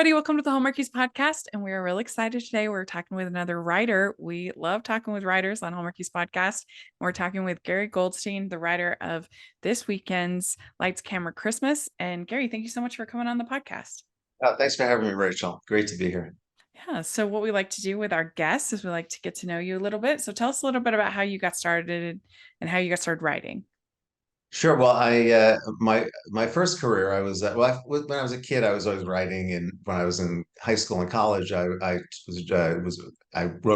everybody. Welcome to the Hallmarkies podcast. And we are really excited today. We're talking with another writer. We love talking with writers on Hallmarkies podcast. We're talking with Gary Goldstein, the writer of this weekend's Lights, Camera, Christmas. And Gary, thank you so much for coming on the podcast. Thanks for having me, Rachel. Great to be here. Yeah. So, what we like to do with our guests is we like to get to know you a little bit. So, tell us a little bit about how you got started and how you got started writing. Sure. Well, my first career, when I was a kid, I was always writing, and when I was in high school and college, I wrote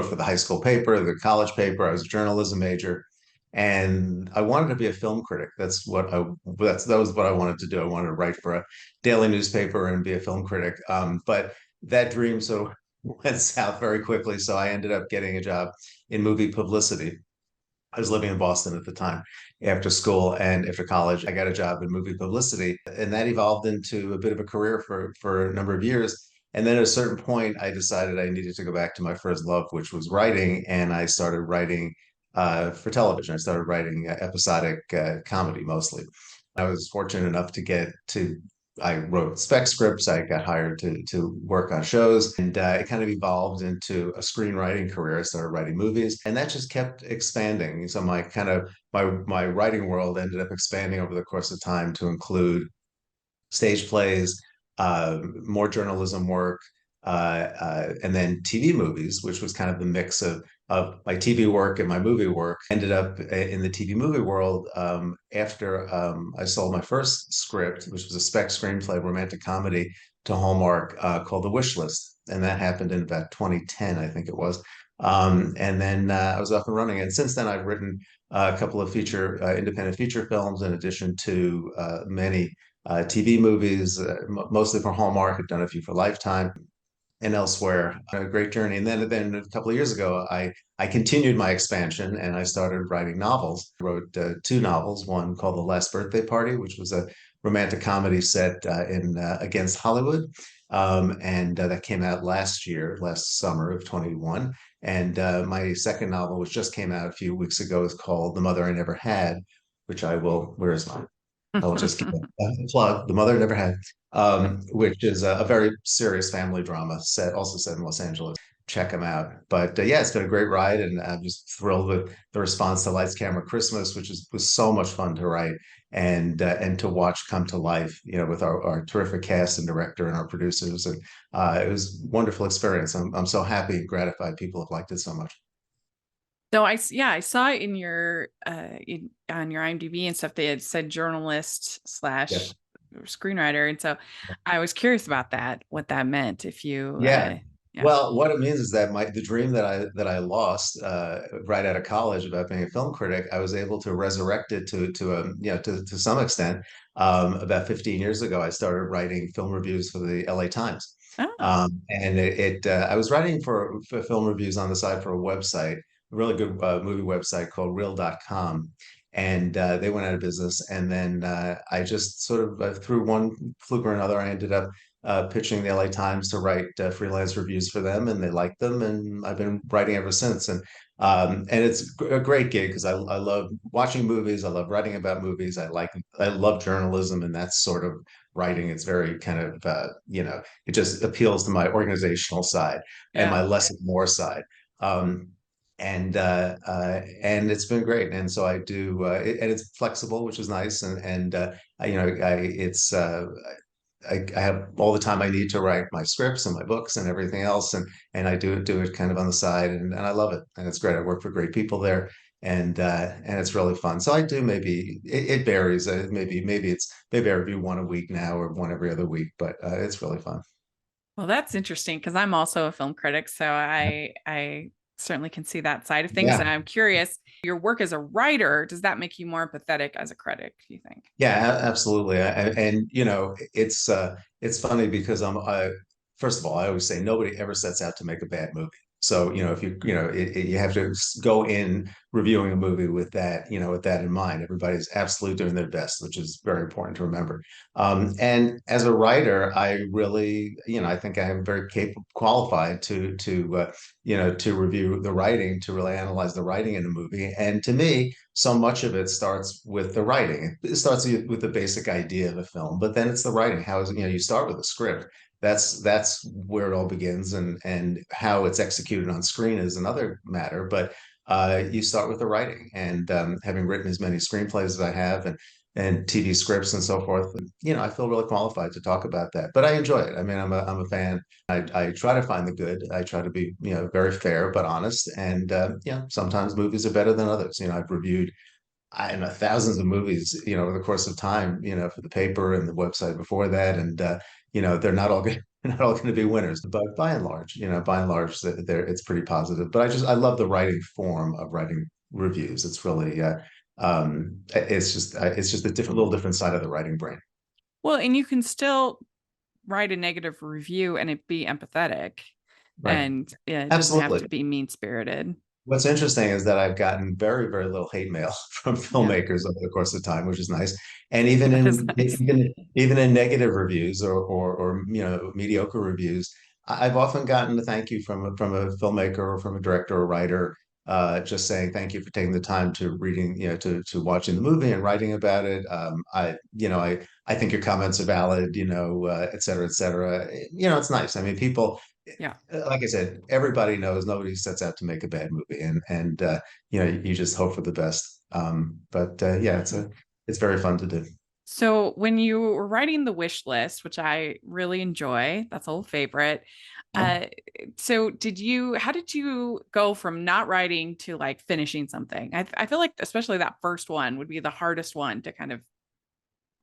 for the high school paper, the college paper. I was a journalism major, and I wanted to be a film critic. That was what I wanted to do. I wanted to write for a daily newspaper and be a film critic. But that dream went south very quickly. So I ended up getting a job in movie publicity. I was living in Boston at the time. After school and after college, I got a job in movie publicity, and that evolved into a bit of a career for a number of years. And then at a certain point, I decided I needed to go back to my first love, which was writing, and I started writing for television. I started writing episodic comedy mostly. I was fortunate enough to get to I wrote spec scripts. I got hired to work on shows, and it kind of evolved into a screenwriting career. I started writing movies, and that just kept expanding. So my writing world ended up expanding over the course of time to include stage plays, more journalism work, and then TV movies, which was kind of the mix of my TV work and my movie work. Ended up in the TV movie world after I sold my first script, which was a spec screenplay, romantic comedy, to Hallmark called The Wish List, and that happened in about 2010, I think it was. And then I was off and running, and since then I've written a couple of independent feature films, in addition to many TV movies, mostly for Hallmark. I've done a few for Lifetime and elsewhere. A great journey. And then a couple of years ago, I continued my expansion and I started writing novels. I wrote two novels, one called The Last Birthday Party, which was a romantic comedy set in against Hollywood. And that came out last summer of 21. And my second novel, which just came out a few weeks ago, is called The Mother I Never Had, which where is mine? I'll just give a plug. The Mother Never Had, which is a very serious family drama also set in Los Angeles. Check them out. But yeah, it's been a great ride, and I'm just thrilled with the response to Lights, Camera, Christmas, was so much fun to write and to watch come to life. With our terrific cast and director and our producers, and it was a wonderful experience. I'm so happy and gratified people have liked it so much. So I saw it in your on your IMDb and stuff. They had said journalist Yeah. slash screenwriter, and so I was curious about that, what that meant. If you, Yeah. yeah, Well, what it means is that the dream that I lost right out of college about being a film critic, I was able to resurrect it to some extent. About 15 years ago, I started writing film reviews for the LA Times. oh, And I was writing for film reviews on the side for a website, a really good movie website called Real.com. And they went out of business. And then I just sort of, through one fluke or another, I ended up pitching the LA Times to write freelance reviews for them, and they liked them, and I've been writing ever since. And it's a great gig because I love watching movies, I love writing about movies, I love journalism, and that's sort of writing. It's very kind of it just appeals to my organizational side and yeah. my less and more side. Um, and it's been great, and so I do, and it's flexible, which is nice, and it's I have all the time I need to write my scripts and my books and everything else, and I do it kind of on the side, and I love it, and it's great. I work for great people there, and it's really fun. So I do, maybe it varies. Maybe I review one a week now or one every other week, but it's really fun. Well, that's interesting because I'm also a film critic, so I certainly can see that side of things. Yeah. And I'm curious, your work as a writer, does that make you more empathetic as a critic, do you think? Yeah, absolutely. And it's funny because first of all, I always say nobody ever sets out to make a bad movie. So, if you have to go in reviewing a movie with that in mind. Everybody's absolutely doing their best, which is very important to remember. And as a writer, I really, I think I am very capable, qualified to review the writing, to really analyze the writing in a movie. And to me, so much of it starts with the writing. It starts with the basic idea of a film, but then it's the writing. You start with a script, that's where it all begins, and how it's executed on screen is another matter. But you start with the writing, and having written as many screenplays as I have, and TV scripts and so forth, I feel really qualified to talk about that. But I enjoy it. I mean, I'm a fan. I try to find the good. I try to be, very fair but honest. And sometimes movies are better than others. I've reviewed, I don't know, thousands of movies, over the course of time, for the paper and the website before that, and they're not all good. Not all going to be winners, but by and large, it's pretty positive. But I love the writing form of writing reviews. It's really, it's just a little different side of the writing brain. Well, and you can still write a negative review and it be empathetic, Right. and yeah, it doesn't have Absolutely. to be mean spirited. What's interesting is that I've gotten very, very little hate mail from Yeah, filmmakers over the course of time, which is nice. And even that is in nice. even in negative reviews, or mediocre reviews, I've often gotten a thank you from a filmmaker or from a director or writer, just saying thank you for taking the time to reading, to watching the movie and writing about it. I think your comments are valid, et cetera, et cetera. It's nice. I mean, people, Yeah. like I said, everybody knows nobody sets out to make a bad movie, and you just hope for the best. But yeah, it's very fun to do. So when you were writing the wish list, which I really enjoy, that's a old favorite. Yeah. Uh, how did you go from not writing to like finishing something? I feel like especially that first one would be the hardest one to kind of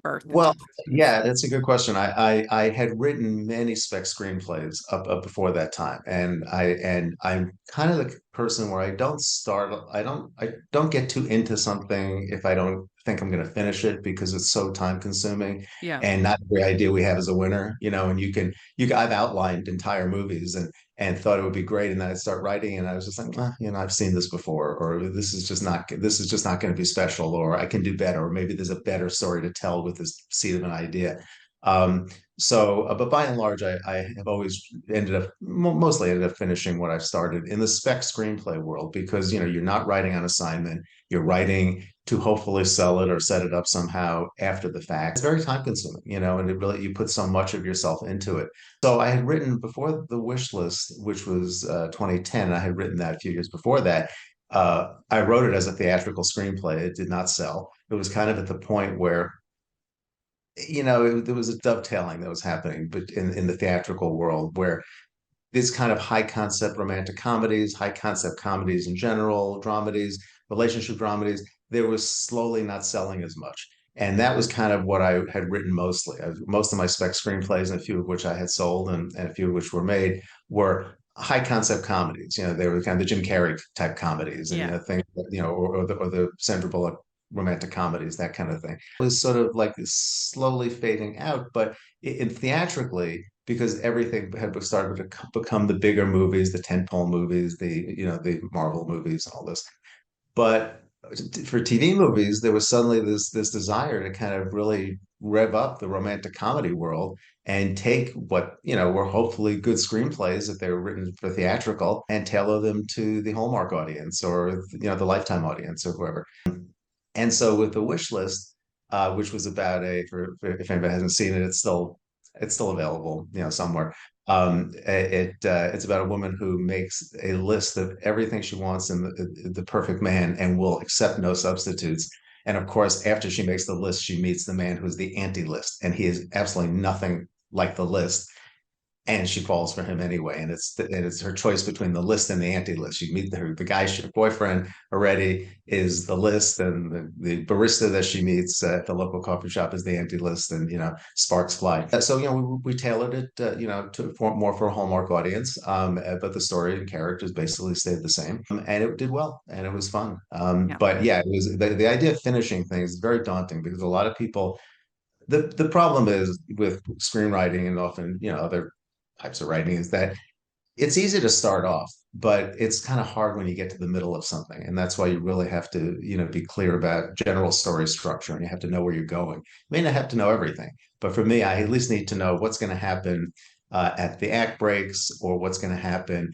birth into Well, existence. yeah, that's a good question. I had written many spec screenplays up before that time, and I'm kind of the person where I don't get too into something if I don't think I'm going to finish it, because it's so time consuming, Yeah. and not every idea we have is a winner, and I've outlined entire movies, and thought it would be great, and then I'd start writing, and I was just like, I've seen this before, or this is just not going to be special, or I can do better, or maybe there's a better story to tell with this seed of an idea. Um, but by and large, I have always mostly ended up finishing what I've started in the spec screenplay world, because you're not writing on assignment, you're writing to hopefully sell it or set it up somehow after the fact. It's very time consuming, and you put so much of yourself into it. So I had written before the wish list, which was 2010. I had written that a few years before that. I wrote it as a theatrical screenplay. It did not sell. It was kind of at the point where, there was a dovetailing that was happening, but in the theatrical world, where these kind of high concept romantic comedies, high concept comedies in general, dramedies, relationship dramedies, they were slowly not selling as much. And that was kind of what I had written mostly. Most of my spec screenplays, and a few of which I had sold, and a few of which were made, were high concept comedies. They were kind of the Jim Carrey type comedies, and Yeah. things, or the Sandra Bullock romantic comedies, that kind of thing. It was sort of like slowly fading out, but theatrically, because everything had started to become the bigger movies, the tentpole movies, the Marvel movies, and all this. But for TV movies, there was suddenly this desire to kind of really rev up the romantic comedy world, and take what were hopefully good screenplays if they were written for theatrical, and tailor them to the Hallmark audience, or the Lifetime audience, or whoever. And so with the wish list, which was about if anybody hasn't seen it, it's still available, somewhere. It's about a woman who makes a list of everything she wants in the perfect man, and will accept no substitutes. And of course, after she makes the list, she meets the man who's the anti-list, and he is absolutely nothing like the list, and she falls for him anyway. And it's her choice between the list and the anti-list. She meet the guy, her boyfriend already is the list, and the barista that she meets at the local coffee shop is the anti-list, and sparks fly. So we tailored it, more for a Hallmark audience, but the story and characters basically stayed the same, and it did well, and it was fun. Yeah. But yeah, it was the idea of finishing things is very daunting, because a lot of people, the problem is with screenwriting, and often other types of writing, is that it's easy to start off, but it's kind of hard when you get to the middle of something. And that's why you really have to be clear about general story structure, and you have to know where you're going. You may not have to know everything, but for me, I at least need to know what's going to happen at the act breaks, or what's going to happen,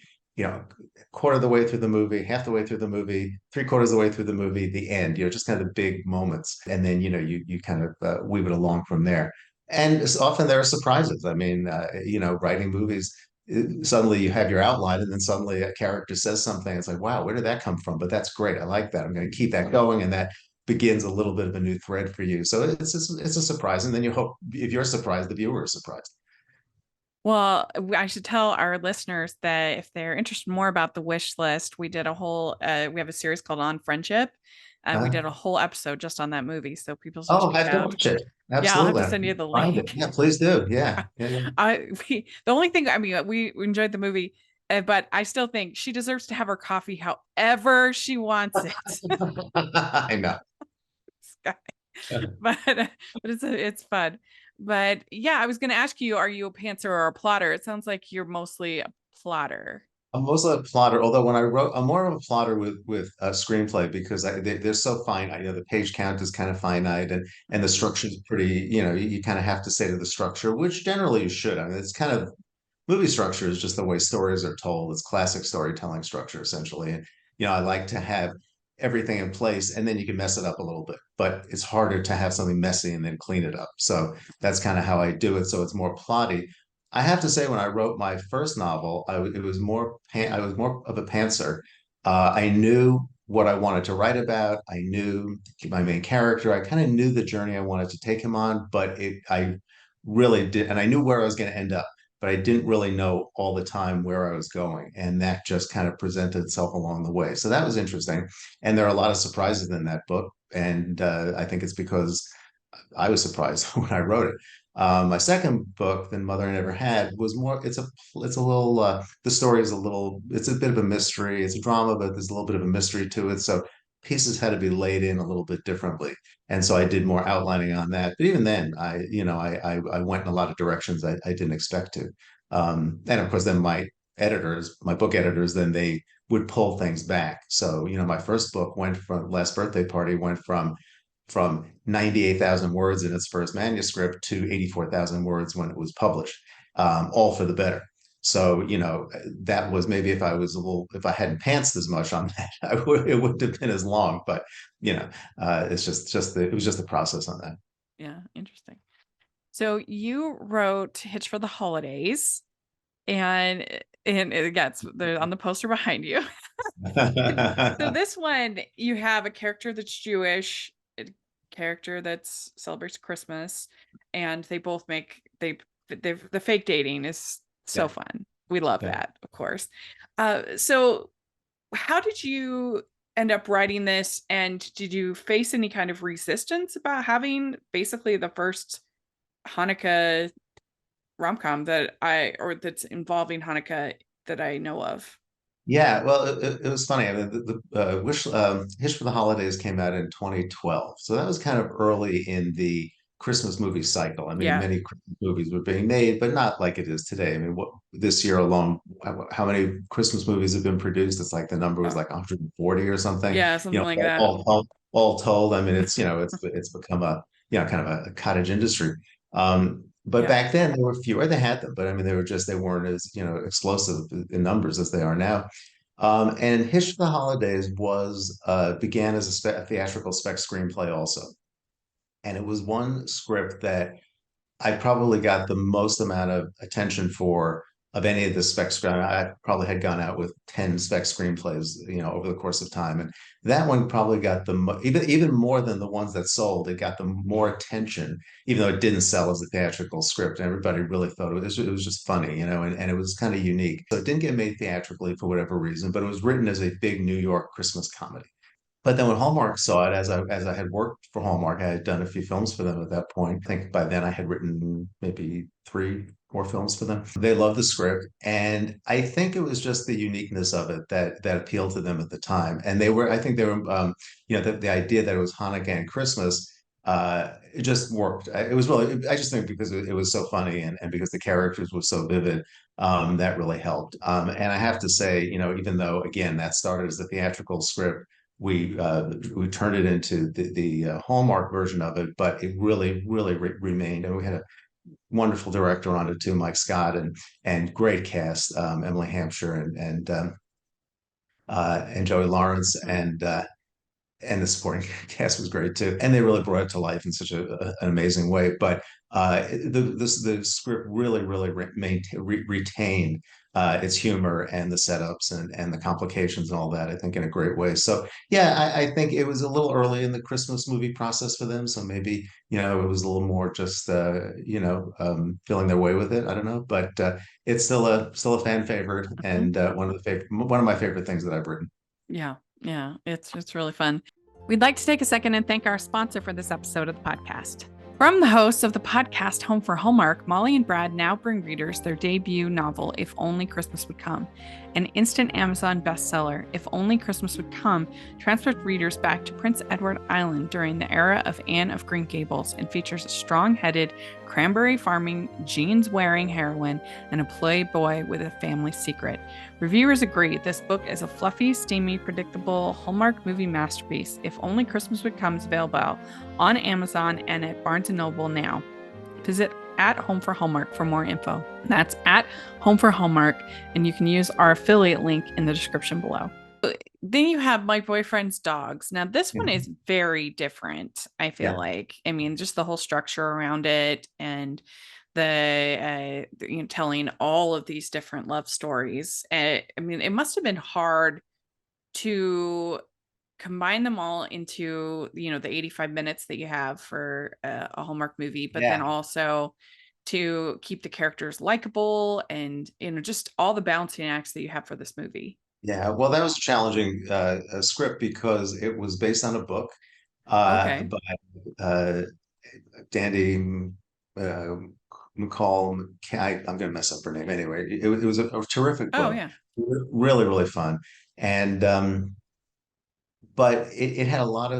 quarter of the way through the movie, half the way through the movie, three-quarters of the way through the movie, the end, just kind of the big moments. And then, you kind of weave it along from there. And often there are surprises. I mean, writing movies, suddenly you have your outline, and then suddenly a character says something. It's like, wow, where did that come from? But that's great. I like that. I'm going to keep that going, and that begins a little bit of a new thread for you. So it's a surprise, and then you hope if you're surprised, the viewer is surprised. Well, I should tell our listeners that if they're interested more about the wish list, we have a series called On Friendship. We Uh, did a whole episode just on that movie, so people should oh, check I it have to out. watch it. Yeah, I'll have Absolutely. to I send you the find it. link. Yeah, please do. Yeah, yeah, yeah. The only thing, I mean, we enjoyed the movie, but I still think she deserves to have her coffee however she wants it. I know. Sky. But it's fun. But yeah, I was going to ask you, are you a pantser or a plotter? It sounds like you're mostly a plotter. I'm mostly a plotter, although when I wrote, I'm more of a plotter with a screenplay because they're so finite. The page count is kind of finite, and the Mhm. structure is pretty. You kind of have to say to the structure, which generally you should. I mean, it's kind of movie structure is just the way stories are told. It's classic storytelling structure essentially, and I like to have everything in place, and then you can mess it up a little bit. But it's harder to have something messy and then clean it up. So that's kind of how I do it. So it's more plotty. I have to say, when I wrote my first novel, it was I was more of a pantser. I knew what I wanted to write about. I knew my main character. I kind of knew the journey I wanted to take him on, but I really did, and I knew where I was going to end up, but I didn't really know all the time where I was going, and that just kind of presented itself along the way. So that was interesting, and there are a lot of surprises in that book, and I think it's because I was surprised when I wrote it. My second book, "Than Mother I Never Had," was more. It's a little. The story is a little. It's a bit of a mystery. It's a drama, but there's a little bit of a mystery to it. So pieces had to be laid in a little bit differently, and so I did more outlining on that. But even then, I went in a lot of directions I didn't expect to. And of course, then my book editors, then they would pull things back. So my first book went from Last Birthday Party went from 98,000 words in its first manuscript to 84,000 words when it was published, all for the better. So, that was maybe if I hadn't pantsed as much on that, it wouldn't have been as long. But, it was just the process on that. Yeah, interesting. So you wrote Hitch for the Holidays, and again, it's on the poster behind you. So this one, you have a character that's Jewish, a character that's celebrates Christmas, and they both the fake dating is so Yeah, fun. We love yeah. that, of course. So how did you end up writing this, and did you face any kind of resistance about having basically the first Hanukkah rom-com or that's involving Hanukkah that I know of? Yeah, well, it was funny. I mean, Hitch for the Holidays came out in 2012, so that was kind of early in the Christmas movie cycle. I mean, Yeah. many Christmas movies were being made, but not like it is today. I mean, this year alone, how many Christmas movies have been produced? It's like the number was Oh, like 140 or something. yeah, something like that. All told, I mean, it's become a kind of a cottage industry. But Yeah. back then there were fewer. They had them, but I mean, they weren't as explosive in numbers as they are now. And Hitch for the Holidays began as a theatrical spec screenplay also. And it was one script that I probably got the most amount of attention for of any of the spec screen. I probably had gone out with 10 spec screenplays, over the course of time. And that one probably got even more than the ones that sold. It got the more attention, even though it didn't sell as a theatrical script. And everybody really thought it was just funny, and it was kind of unique. So it didn't get made theatrically for whatever reason, but it was written as a big New York Christmas comedy. But then when Hallmark saw it, as I had worked for Hallmark, I had done a few films for them at that point. I think by then I had written maybe 3 or 4 films for them. They loved the script, and I think it was just the uniqueness of it that appealed to them at the time. And I think they were, the idea that it was Hanukkah and Christmas. It just worked. It was really, I just think because it was so funny, and because the characters were so vivid, that really helped. And I have to say, even though again that started as a theatrical script, we turned it into the Hallmark version of it, but it really really remained. And we had a wonderful director on it too, Mike Scott, and great cast, Emily Hampshire and Joey Lawrence, Mhm. and and the supporting cast was great too, and they really brought it to life in such an amazing way. But the script really retained its humor and the setups and the complications and all that, I think, in a great way. So yeah, I think it was a little early in the Christmas movie process for them, so maybe it was a little more just feeling their way with it. I don't know, but it's still a fan favorite Mhm. and one of my favorite things that I've written. Yeah, yeah, it's really fun. We'd like to take a second and thank our sponsor for this episode of the podcast. From the hosts of the podcast Home for Hallmark, Molly and Brad now bring readers their debut novel, If Only Christmas Would Come. An instant Amazon bestseller, If Only Christmas Would Come transports readers back to Prince Edward Island during the era of Anne of Green Gables and features a strong headed, cranberry farming, jeans wearing heroine and a playboy with a family secret. Reviewers agree this book is a fluffy, steamy, predictable Hallmark movie masterpiece. If Only Christmas Would Come is available on Amazon and at Barnes & Noble now. Visit at Home for Hallmark for more info. That's at Home for Hallmark, and you can use our affiliate link in the description below. Then you have My Boyfriend's Dogs. Now, this one is very different, I feel Yeah. like. I mean, just the whole structure around it and telling all of these different love stories. I mean, it must have been hard to combine them all into the 85 minutes that you have for a Hallmark movie, but then Yeah. also to keep the characters likable and just all the balancing acts that you have for this movie. Yeah, well, that was a challenging script because it was based on a book Okay. by Dandy uh, McCall. I'm going to mess up her name anyway. It was a terrific Oh book, yeah. really fun, and but it had a lot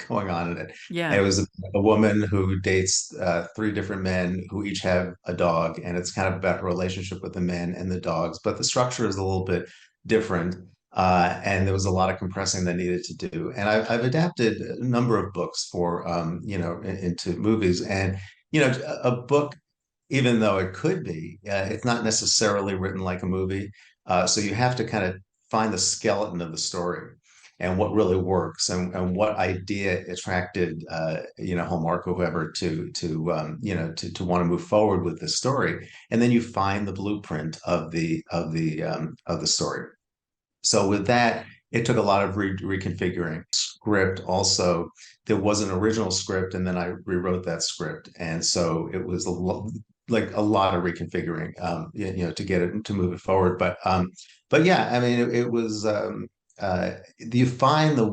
going on in it. Yeah. It was a woman who dates three different men who each have a dog, and it's kind of about her relationship with the men and the dogs. But the structure is a little bit different, and there was a lot of compressing that needed to do. And I've adapted a number of books for into movies, and a book, even though it could be, it's not necessarily written like a movie. So you have to kind of find the skeleton of the story and what really works and what idea attracted Hallmark or whoever to want to move forward with this story, and then you find the blueprint of the story. So with that, it took a lot of reconfiguring script. Also, there was an original script, and then I rewrote that script, and so it was like a lot of reconfiguring, to get it to move it forward. But yeah, I mean, it was. You find the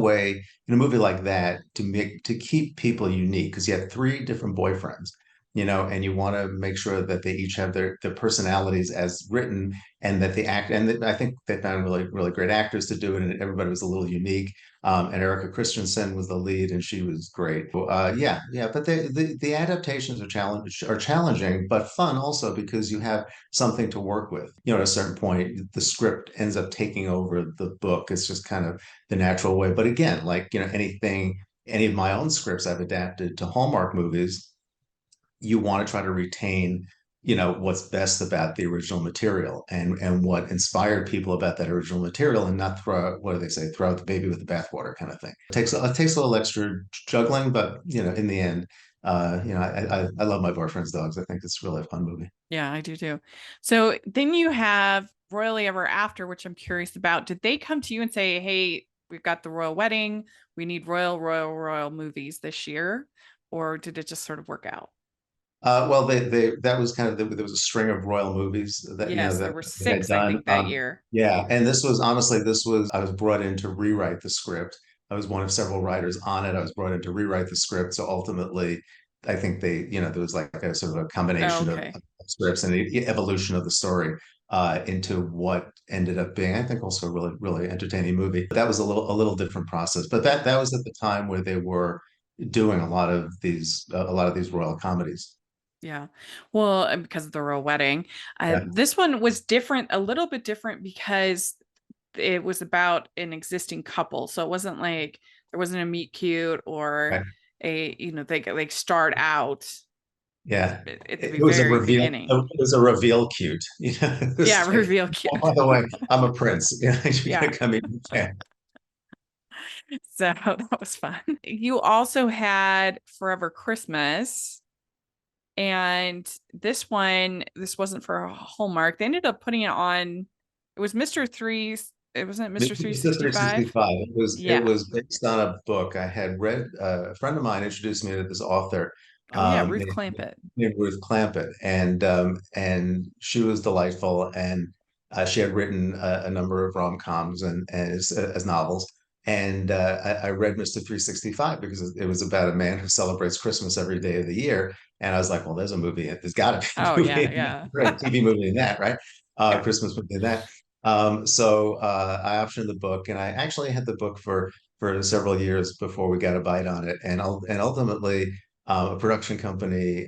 way in a movie like that to keep people unique because you have three different boyfriends, and you want to make sure that they each have their personalities as written and that the act and I think they found really great actors to do it, and everybody was a little unique. And Erica Christensen was the lead, and she was great. Yeah. But the adaptations are challenging, but fun also because you have something to work with. At a certain point, the script ends up taking over the book. It's just kind of the natural way. But again, like any of my own scripts I've adapted to Hallmark movies, you want to try to retain what's best about the original material and what inspired people about that original material and not throw what do they say throw out the baby with the bathwater kind of thing. It takes a little extra juggling, but in the end, I love My Boyfriend's Dogs. I think it's really a fun movie. Yeah, I do too. So then you have Royally Ever After, which I'm curious about. Did they come to you and say, "Hey, we've got the royal wedding. We need royal movies this year," or did it just sort of work out? Well, they that was kind of there was a string of royal movies that Yes, there that were they had six, I done. think, that year. Yeah, and this was honestly this was I was brought in to rewrite the script. I was one of several writers on it. I was brought in to rewrite the script. So ultimately, I think there was like a sort of a Oh, combination of okay. scripts and the evolution of the story into what ended up being, I think, also a really entertaining movie. But that was a little different process. But that was at the time where they were doing a lot of these royal comedies. Yeah. Well, and because of the royal wedding, Yeah. this one was different, a little bit different because it was about an existing couple. So it wasn't like there wasn't a meet cute or Right. they start out Yeah, at the it was a very reveal. beginning. It was a reveal cute. It Yeah, was like, reveal oh, cute. by the way, I'm a prince. You Yeah. gotta come in. Yeah. So that was fun. You also had Forever Christmas, and this wasn't for Hallmark. They ended up putting it on. It was Mr. Three. It wasn't Mr. It's the 365. 365. It Yeah. was based on a book I had read. A friend of mine introduced me to this author Oh yeah, Ruth named, Clampett. Ruth Clampett, and she was delightful, and she had written a number of rom-coms and as novels. And I read Mr. 365 because it was about a man who celebrates Christmas every day of the year. And I was like, well, there's a movie. There's got to be Oh a movie, yeah, in yeah, that, right? TV movie in that, right? yeah, Christmas movie in that. I optioned the book, and I actually had the book for several years before we got a bite on it, and ultimately a production company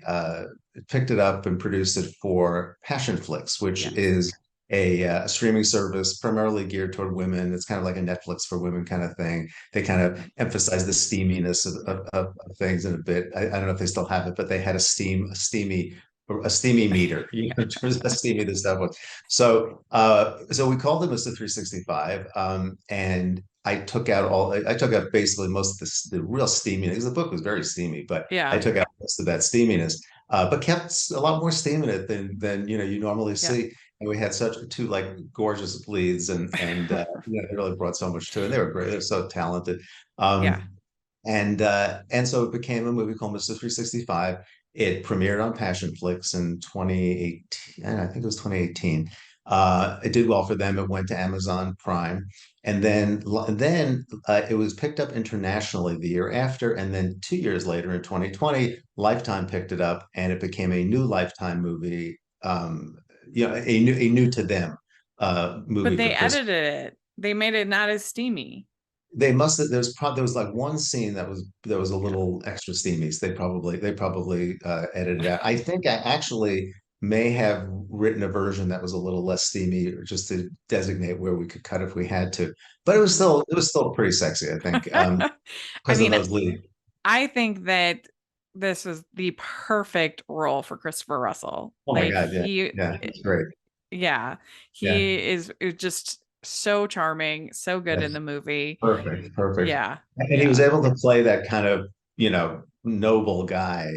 picked it up and produced it for Passion Flix, which yes, is a streaming service primarily geared toward women. It's kind of like a Netflix for women kind of thing. They kind of emphasize the steaminess of things in a bit. I don't know if they still have it, but they had a steamy meter, in terms of how steamy this stuff was. So we called it Mr. 365, and I took out basically most of the real steaminess, because the book was very steamy, but I yeah, took out most of that steaminess, but kept a lot more steam in it than you normally yeah, see. And we had such two like gorgeous leads, and they really brought so much to it. And they were great. They're so talented. yeah. Um, and so it became a movie called Mr. 365. It premiered on Passion Flix in 2018. I think it was 2018. It did well for them. It went to Amazon Prime, and then it was picked up internationally the year after. And then 2 years later, in 2020, Lifetime picked it up, and it became a new Lifetime movie. A new to them But movie for they Christmas. edited it. They made it not as steamy. They must have. There was like one scene that was a Yeah. little extra steamy. So they probably edited it out. I think I actually may have written a version that was a little less steamy, or just to designate where we could cut if we had to. But it was still pretty sexy, I think, I because of mean, those leads. I think that this was the perfect role for Christopher Russell. Oh my God, yeah, yeah, it's great. Yeah, Yeah, is just so charming, so good in yes. the movie. Perfect, perfect. Yeah, And he was yeah, able to play that kind of, noble guy,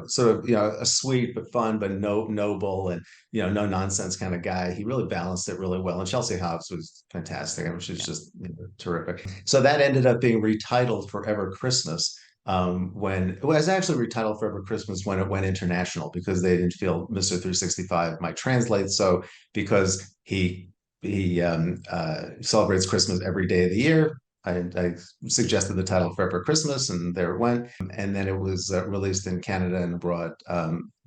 sort of, a sweet but fun, but no noble and no nonsense kind of guy. He really balanced it really well. And Chelsea Hobbs was fantastic. I mean, she's yeah. just terrific. So that ended up being retitled Forever Christmas. When it was actually retitled Forever Christmas when it went international, because they didn't feel Mr. 365 might translate. So because he celebrates Christmas every day of the year. I suggested the title Forever Christmas, and there it went. And then it was released in Canada and abroad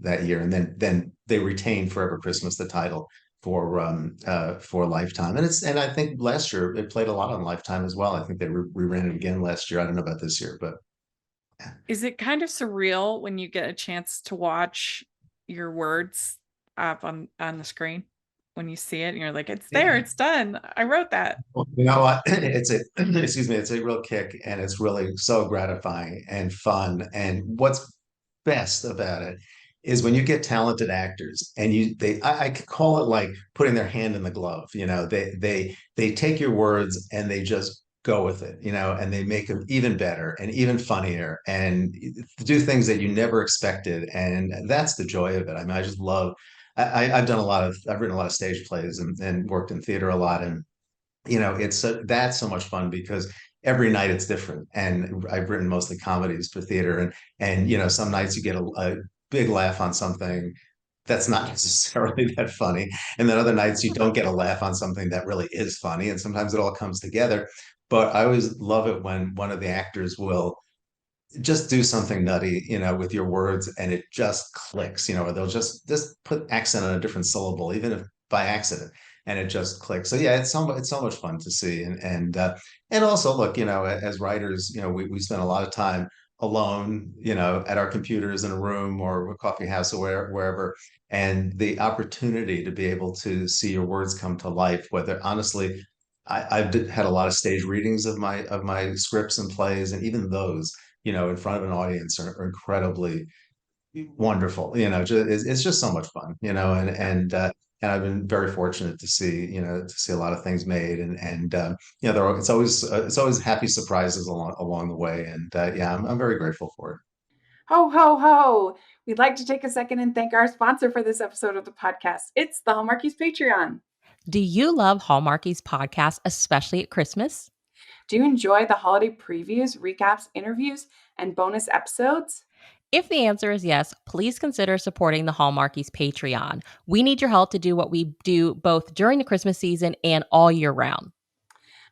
that year. And then they retained Forever Christmas, the title for Lifetime. And I think last year it played a lot on Lifetime as well. I think they reran it again last year. I don't know about this year, but Is it kind of surreal when you get a chance to watch your words up on the screen when you see it and you're like, it's there, yeah. it's done. I wrote that. Well, you know what? It's a excuse me, it's a real kick, and it's really so gratifying and fun. And what's best about it is when you get talented actors and I could call it like putting their hand in the glove. They take your words and they just go with it, and they make them even better and even funnier and do things that you never expected. And that's the joy of it. I mean, I just love I've written a lot of stage plays and worked in theater a lot, and that's so much fun because every night it's different. And I've written mostly comedies for theater, and some nights you get a big laugh on something that's not necessarily that funny, and then other nights you don't get a laugh on something that really is funny, and sometimes it all comes together. But I always love it when one of the actors will just do something nutty, with your words, and it just clicks, or they'll just put accent on a different syllable, even if by accident, and it just clicks. So yeah, it's so much fun to see, and also look, as writers, we spend a lot of time alone, at our computers in a room or a coffee house or wherever, and the opportunity to be able to see your words come to life. Whether honestly, I've had a lot of stage readings of my scripts and plays, and even those in front of an audience are incredibly wonderful. It's just so much fun, Yeah. and I've been very fortunate to see, to see a lot of things made, and it's always happy surprises along the way, and yeah, I'm very grateful for it. Ho, ho, ho. We'd like to take a second and thank our sponsor for this episode of the podcast. It's the Hallmarkies Patreon. Do you love Hallmarkies podcast, especially at Christmas? Do you enjoy the holiday previews, recaps, interviews, and bonus episodes? If the answer is yes, please consider supporting the Hallmarkies Patreon. We need your help to do what we do both during the Christmas season and all year round.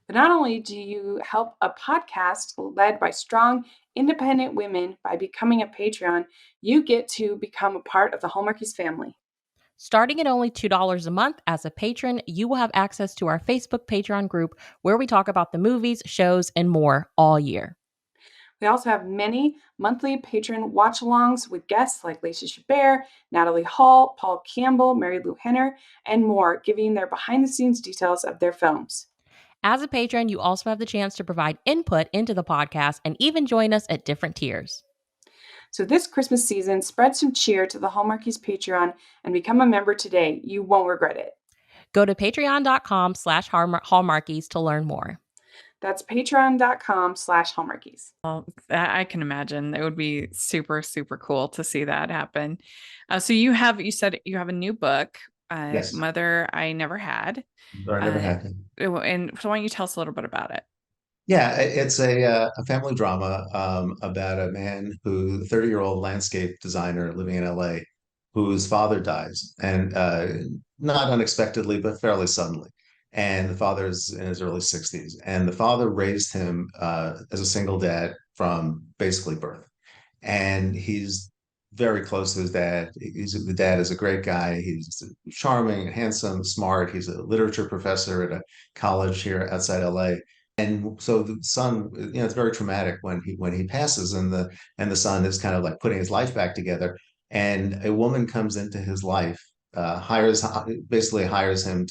But not only do you help a podcast led by strong, independent women by becoming a Patreon, you get to become a part of the Hallmarkies family. Starting at only $2 a month as a patron, you will have access to our Facebook Patreon group where we talk about the movies, shows, and more all year. We also have many monthly patron watch alongs with guests like Lacey Chabert, Natalie Hall, Paul Campbell, Mary Lou Henner, and more, giving their behind the scenes details of their films. As a patron, you also have the chance to provide input into the podcast and even join us at different tiers. So this Christmas season, spread some cheer to the Hallmarkies Patreon and become a member today. You won't regret it. Go to patreon.com/hallmarkies to learn more. That's patreon.com/hallmarkies. Well, I can imagine it would be super, super cool to see that happen. You said you have a new book, Yes, Mother I Never Had. or I never Uh, had. and so why don't you tell us a little bit about it? Yeah, it's a family drama about a man who 30-year-old landscape designer living in LA whose father dies, and not unexpectedly but fairly suddenly. And the father's in his early 60s, and the father raised him as a single dad from basically birth. And he's very close to his dad. The dad is a great guy. He's charming, handsome, smart. He's a literature professor at a college here outside LA. And so the son, it's very traumatic when he passes, and the son is kind of like putting his life back together. And a woman comes into his life, hires basically hires him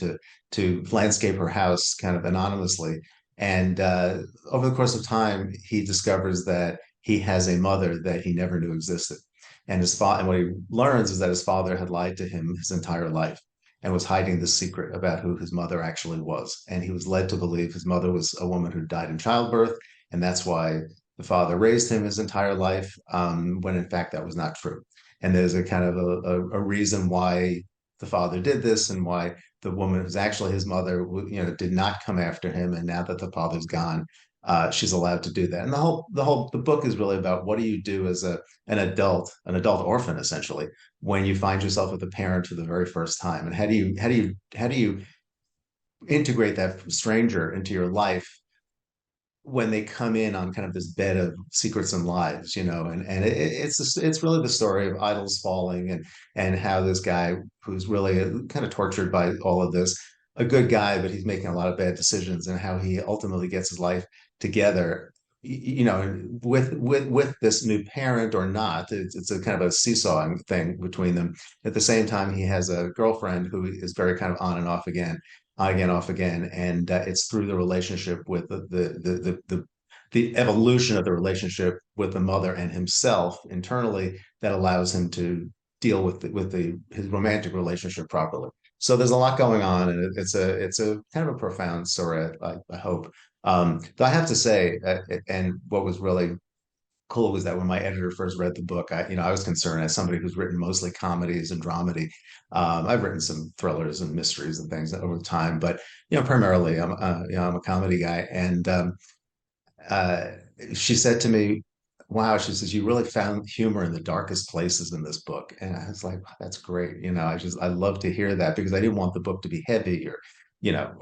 to landscape her house kind of anonymously. And over the course of time, he discovers that he has a mother that he never knew existed. And and what he learns is that his father had lied to him his entire life and was hiding the secret about who his mother actually was. And he was led to believe his mother was a woman who died in childbirth. And that's why the father raised him his entire life, when in fact that was not true. And there's a kind of a reason why the father did this, and why the woman who's actually his mother, did not come after him. And now that the father's gone, she's allowed to do that. And the book is really about what do you do as an adult orphan, essentially, when you find yourself with a parent for the very first time, and how do you integrate that stranger into your life when they come in on kind of this bed of secrets and lies, and it's really the story of idols falling, and how this guy who's really kind of tortured by all of this, a good guy, but he's making a lot of bad decisions, and how he ultimately gets his life together, with this new parent or not. It's a kind of a seesawing thing between them. At the same time, he has a girlfriend who is very kind of on again, off again, and it's through the relationship with the evolution of the relationship with the mother and himself internally that allows him to deal with his romantic relationship properly. So there's a lot going on, and it's a kind of a profound story. I hope. Though I have to say, and what was really cool was that when my editor first read the book, I was concerned, as somebody who's written mostly comedies and dramedy. I've written some thrillers and mysteries and things over time, but primarily I'm a comedy guy. And uh, she said to me, "Wow," she says, "you really found humor in the darkest places in this book." And I was like, "Wow, that's great." I love to hear that, because I didn't want the book to be heavy or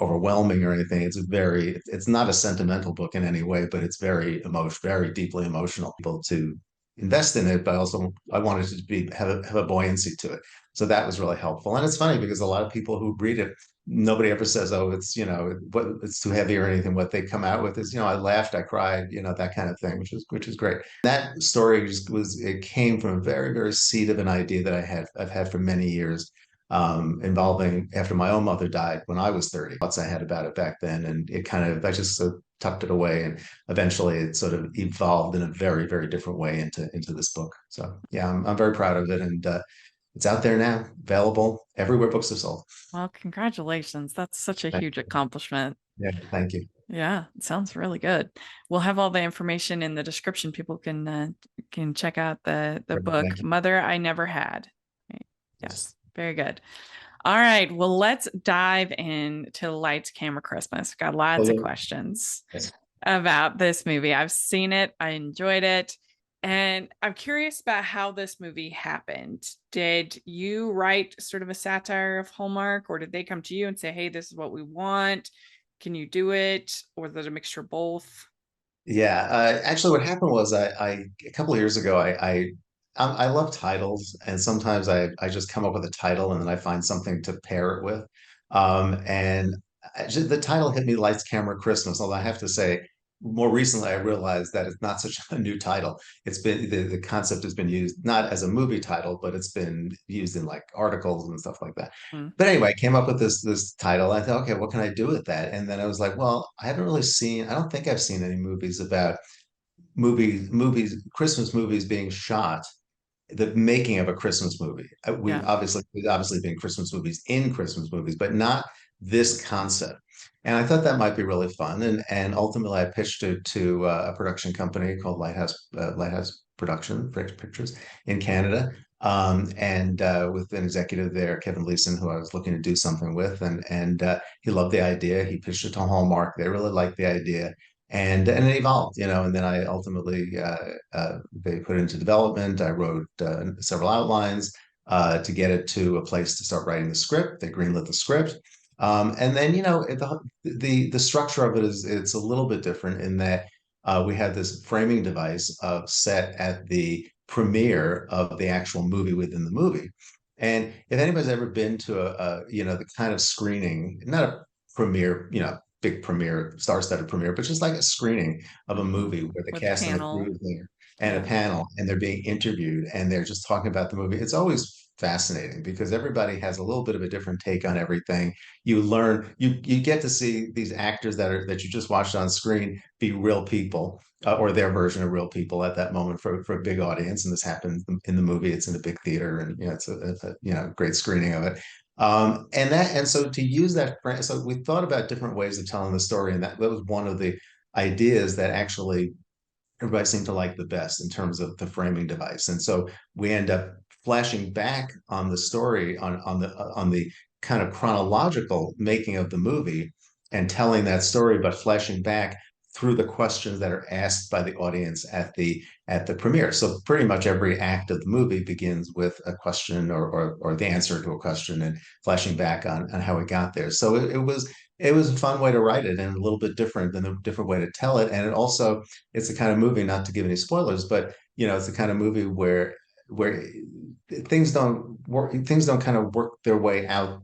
overwhelming or anything. It's not a sentimental book in any way, but it's very deeply emotional. People to invest in it, but also I wanted it to have a buoyancy to it. So that was really helpful. And it's funny because a lot of people who read it, nobody ever says, "Oh, it's too heavy" or anything. What they come out with is, "I laughed, I cried," that kind of thing, which is great. That story it came from a very, very seed of an idea that I've had for many years, involving, after my own mother died when I was 30, thoughts I had about it back then. And I just sort of tucked it away, and eventually it sort of evolved in a very, very different way into this book. So yeah, I'm very proud of it. And it's out there now, available everywhere books are sold. Well, congratulations. That's such a Thank huge you. accomplishment. Yeah, thank you. Yeah, it sounds really good. We'll have all the information in the description. People can check out the Great, book thank you. Mother I Never Had. Right. Yes. Yes, very good. All right, well, let's dive into Lights Camera Christmas. Got lots of Hello. questions Yes. about this movie. I've seen it, I enjoyed it, and I'm curious about how this movie happened. Did you write sort of a satire of Hallmark, or did they come to you and say, hey, this is what we want? Can you do it? Or was it a mixture of both? Yeah, actually, what happened was I a couple of years ago I love titles, and sometimes I just come up with a title and then I find something to pair it with, and the title hit me, Lights, Camera, Christmas. Although I have to say, more recently I realized that it's not such a new title. It's been the concept has been used not as a movie title, but it's been used in like articles and stuff like that. Mm, But anyway, I came up with this title. I thought, okay, what can I do with that? And then I was like, well, I haven't really seen, I don't think I've seen any movies about Christmas movies being shot, the making of a Christmas movie. yeah. We've obviously been Christmas movies in Christmas movies, but not this concept. And I thought that might be really fun. And ultimately, I pitched it to a production company called Lighthouse Pictures in Canada. And with an executive there, Kevin Leeson, who I was looking to do something with, and he loved the idea. He pitched it to Hallmark. They really liked the idea, and it evolved, and then I ultimately they put it into development. I wrote several outlines to get it to a place to start writing the script. They greenlit the script, and then the structure of it is it's a little bit different in that we had this framing device of set at the premiere of the actual movie within the movie. And if anybody's ever been to the kind of screening, not a premiere, big premiere, star-studded premiere, but just like a screening of a Hmm. movie where the With a cast and the crew panel. is there and a Yeah. panel and they're being interviewed and they're just talking about the movie. It's always fascinating because everybody has a little bit of a different take on everything. You get to see these actors that you just watched on screen be real people, or their version of real people at that moment for a big audience. And this happens in the movie. It's in a big theater, and it's a great screening of it. And so to use that, so we thought about different ways of telling the story, and that was one of the ideas that actually everybody seemed to like the best in terms of the framing device. And so we end up flashing back on the story on the kind of chronological making of the movie and telling that story, but flashing back through the questions that are asked by the audience at the premiere. So pretty much every act of the movie begins with a question or the answer to a question and flashing back on how it got there. So it was a fun way to write it and a little bit different than a different way to tell it. And it's the kind of movie, not to give any spoilers, but it's the kind of movie where things don't kind of work their way out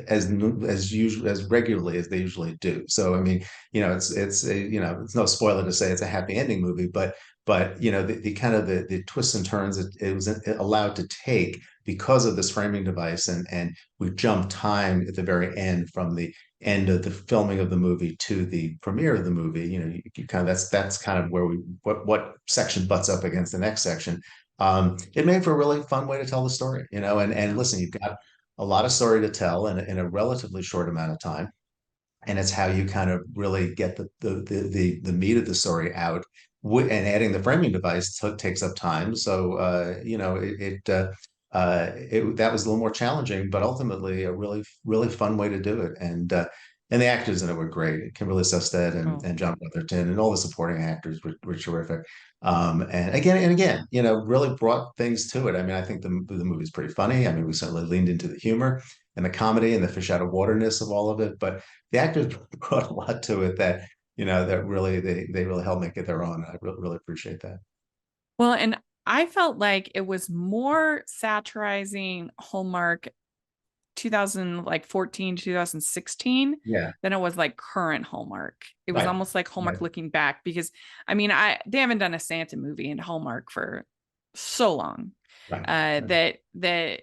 as usual as regularly as they usually do. So I mean, it's no spoiler to say it's a happy ending movie, but the kind of the twists and turns it was allowed to take because of this framing device, and we jumped time at the very end from the end of the filming of the movie to the premiere of the movie. You kind of that's kind of where what section butts up against the next section. It made for a really fun way to tell the story, and Yeah. listen, you've got a lot of story to tell in a relatively short amount of time, and it's how you kind of really get the meat of the story out. And adding the framing device takes up time, so that was a little more challenging, but ultimately a really really fun way to do it. And the actors in it were great. Kimberly Sested and, Cool. and John Brotherton and all the supporting actors were terrific. And again, really brought things to it. I mean, I think the movie's pretty funny. I mean, we certainly leaned into the humor and the comedy and the fish out of waterness of all of it, but the actors brought a lot to it that really they really helped make it their own. I really, really appreciate that. Well, and I felt like it was more satirizing Hallmark 2014 2016 Yeah, than it was like current Hallmark. It was right, almost like right, Hallmark looking back because I mean they haven't done a Santa movie in Hallmark for so long. right, Uh right. that that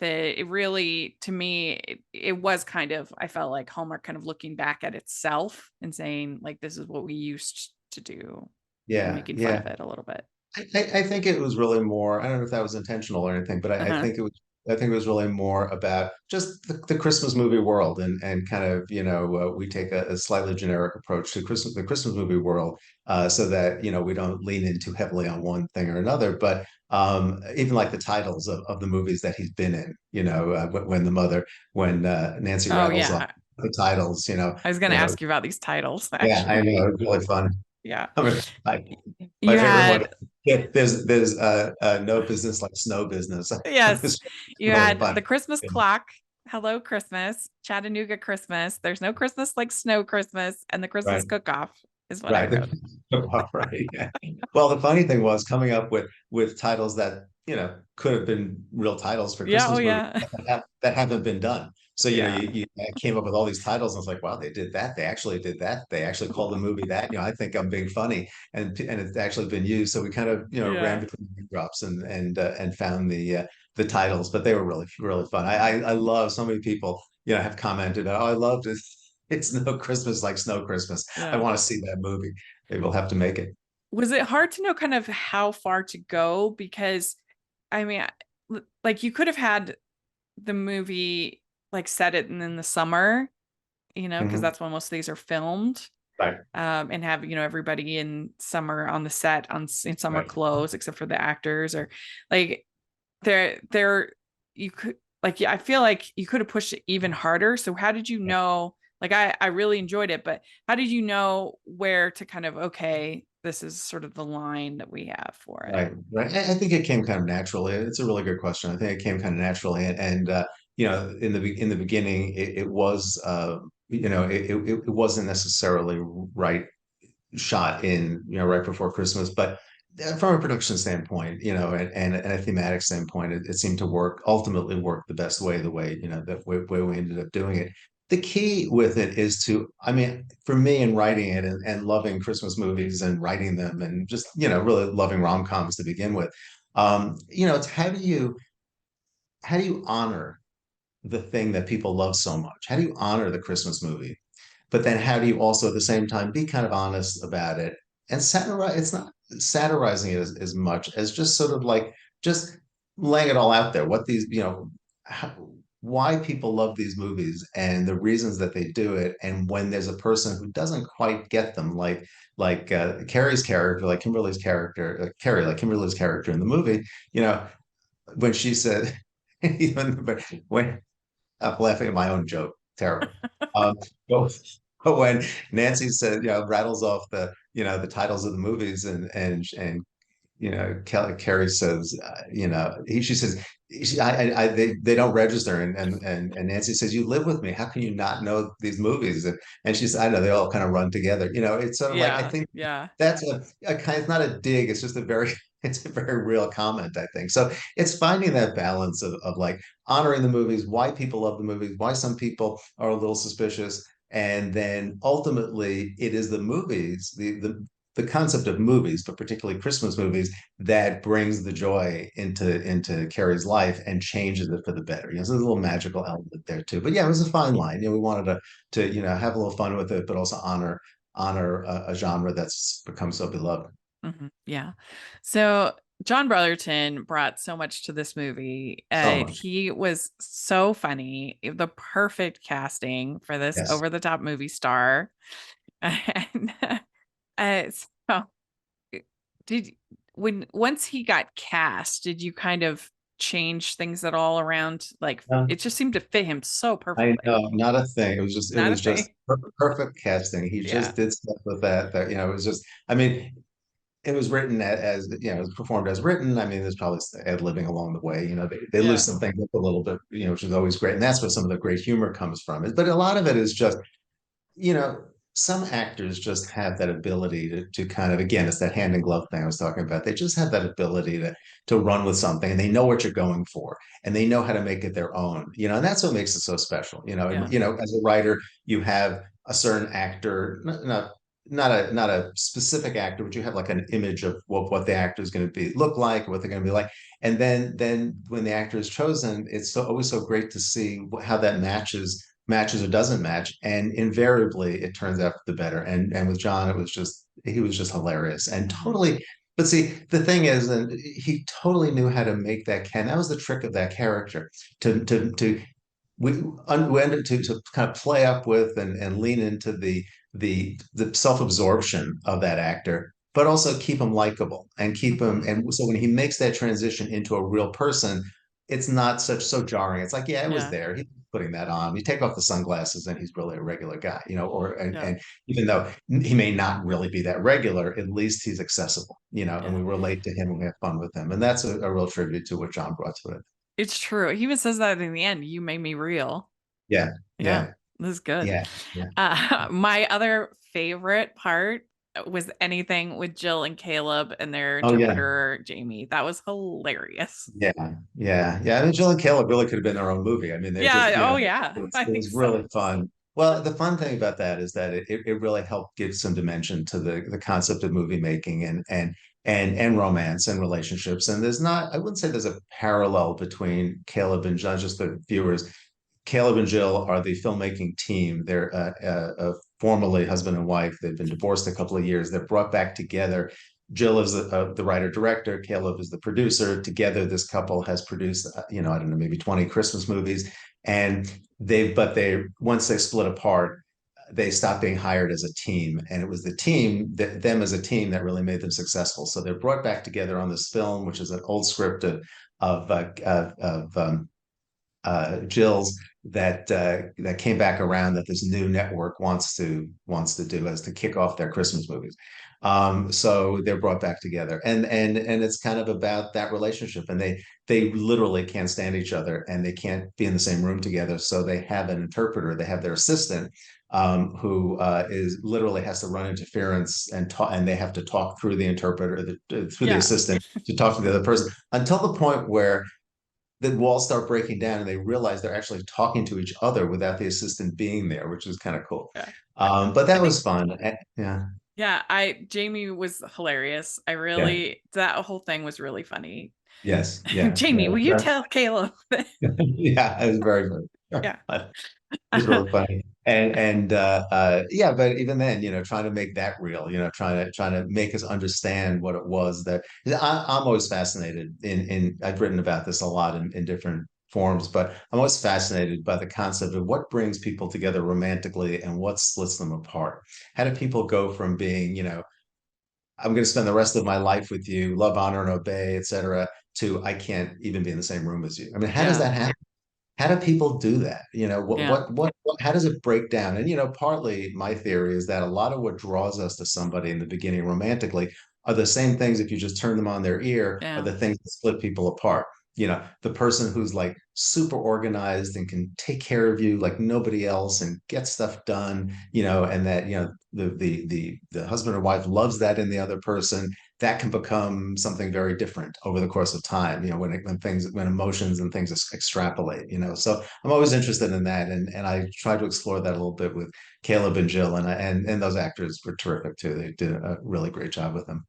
that it really to me it was kind of I felt like Hallmark kind of looking back at itself and saying like this is what we used to do and Yeah, making fun yeah. of it a little bit. I think it was really more. I don't know if that was intentional or anything, but I Uh-huh. think it was. I think it was really more about just the Christmas movie world, and kind of, we take a slightly generic approach to the Christmas movie world, so that, we don't lean in too heavily on one thing or another. But even like the titles of the movies that he's been in, when Nancy Oh rattles off yeah. the titles, I was going to ask you about these titles yeah, I actually. know, it's really fun. Yeah. I mean, my You favorite one. had Yeah, there's no business like snow business. yes, It's you really had fun. the Christmas Yeah, clock, Hello Christmas, Chattanooga Christmas. There's no Christmas like Snow Christmas, and the Christmas right, cook-off is what I right, wrote. right. Yeah. Well, the funny thing was coming up with titles that could have been real titles for Yeah, oh Christmas movies yeah. that haven't been done. So Yeah. you came up with all these titles, and I was like, wow, they did that. They actually did that. They actually called the movie that. I think I'm being funny, and it's actually been used. So we kind of ran Yeah. between drops and found the titles, but they were really really fun. I love, so many people have commented, oh, I loved it. It's no Christmas like Snow Christmas. I Yeah. want to see that movie. Maybe we'll have to make it. Was it hard to know kind of how far to go? Because I mean, like you could have had the movie like set it in the summer, because Mhm. that's when most of these are filmed. Right, And have everybody in summer on the set in summer right. clothes except for the actors, or like there you could like yeah, I feel like you could have pushed it even harder. So how did you know, like I really enjoyed it, but how did you know where to kind of, okay, this is sort of the line that we have for it? Right, right. I think it came kind of naturally. It's a really good question. I think it came kind of naturally, and in the beginning, it was it wasn't necessarily right shot in right before Christmas, but from a production standpoint, and a thematic standpoint, it seemed to ultimately work the best way, that way we ended up doing it. The key with it is I mean, for me in writing it, and loving Christmas movies and writing them, and just, really loving rom-coms to begin with, it's how do you honor the thing that people love so much? How do you honor the Christmas movie? But then how do you also at the same time be kind of honest about it and satirize? It's not satirizing it as much as just sort of like just laying it all out there, what these, how, why people love these movies and the reasons that they do it. And when there's a person who doesn't quite get them, like Carrie's character, like Kimberly's character, Carrie, like Kimberly's character in the movie, you know when she said, even when I'm laughing at my own joke. Terrible. Um, but, but when Nancy said, rattles off the titles of the movies, and Carrie says, she says, they don't register, and Nancy says, you live with me. How can you not know these movies? And she said, I know they all kind of run together. It's sort of like, I Yeah, think yeah. that's a kind. It's not a dig. It's just a very it's a very real comment, I think. So it's finding that balance of like honoring the movies, why people love the movies, why some people are a little suspicious, and then ultimately it is the movies, the concept of movies, but particularly Christmas movies, that brings the joy into Carrie's life and changes it for the better. So there's a little magical element there too. But yeah, it was a fine line. We wanted to have a little fun with it, but also honor a genre that's become so beloved. Yeah. So John Brotherton brought so much to this movie. So much. He was so funny, the perfect casting for this Yes. over the top movie star. And so did when once he got cast, did you kind of change things at all around? Like it just seemed to fit him so I perfectly. know, not a thing. It Not a was thing. just perfect casting. He Yeah. just did stuff with that it was just. I mean, it was written it was performed as written. I mean, there's probably ad libbing along the way. They Yeah. loosen things up a little bit, which is always great, and that's where some of the great humor comes from. But a lot of it is just you know, some actors just have that ability to kind of, again, it's that hand in glove thing I was talking about. They just have that ability to run with something, and they know what you're going for, and they know how to make it their own, and that's what makes it so special. Yeah. As a writer, you have a certain actor, not a specific actor, but you have like an image of what the actor is going to look like, what they're going to be like. And then when the actor is chosen, it's always so great to see how that matches or doesn't match, and invariably it turns out for the better. And with John, he was just hilarious and Mhm. totally. But see, the thing is, and he totally knew how to make that Ken. That was the trick of that character to we ended to kind of play up with and lean into the self-absorption of that actor, but also keep him likable and keep him. Mhm. And so when he makes that transition into a real person, it's not so jarring. It's like, yeah, it was Yeah. there. He's putting that on. You take off the sunglasses and he's really a regular guy, or Yeah. and even though he may not really be that regular, at least he's accessible, and Yeah. we relate to him and we have fun with him. And that's a real tribute to what John brought to it. It's true. He even says that in the end, "You made me real." Yeah, Yeah, yeah, this is good. yeah, yeah. My other favorite part was anything with Jill and Caleb and their Oh yeah. interpreter, Jamie. That was hilarious. Yeah, yeah, yeah. I mean, Jill and Caleb really could have been their own movie. I mean, they just, Yeah, oh yeah, I it think was so. really fun. Well, the fun thing about that is that it really helped give some dimension to the concept of movie making and romance and relationships. And there's not, I wouldn't say there's a parallel between Caleb and John, just the viewers. Caleb and Jill are the filmmaking team. They're formerly husband and wife. They've been divorced a couple of years. They're brought back together. Jill is the writer director. Caleb is the producer. Together, this couple has produced, I don't know, maybe 20 Christmas movies. And but they, once they split apart, they stopped being hired as a team. And it was the team, them as a team, that really made them successful. So they're brought back together on this film, which is an old script of Jill's that came back around that this new network wants to do as to kick off their Christmas movies. So they're brought back together, and it's kind of about that relationship, and they literally can't stand each other, and they can't be in the same room together. So they have an interpreter. They have their assistant. Who is literally has to run interference and talk, and they have to talk through the interpreter, through the Yeah. assistant to talk to the other person until the point where the walls start breaking down and they realize they're actually talking to each other without the assistant being there, which is kind of cool. Yeah. But I that think was fun. Yeah, yeah, I Jamie was hilarious. I yeah, really that whole thing was really funny. yes, yeah, Jamie, will you yeah. tell Caleb? Yeah, it was very good. Yeah. It was really funny. And yeah, but even then, trying to make that real, trying to make us understand what it was that I'm always fascinated in I've written about this a lot in different forms, but I'm always fascinated by the concept of what brings people together romantically and what splits them apart. How do people go from being, I'm going to spend the rest of my life with you, love, honor, and obey, etc., to I can't even be in the same room as you. I mean, how does Yeah. that happen? How do people do that? Yeah. How does it break down? And, partly my theory is that a lot of what draws us to somebody in the beginning romantically are the same things, if you just turn them on their ear, are Yeah. the things that split people apart. The person who's like super organized and can take care of you like nobody else and get stuff done, and that, the husband or wife loves that in the other person, that can become something very different over the course of time, when emotions and things extrapolate, so I'm always interested in that, and I try to explore that a little bit with Caleb and Jill, and those actors were terrific too. They did a really great job with them.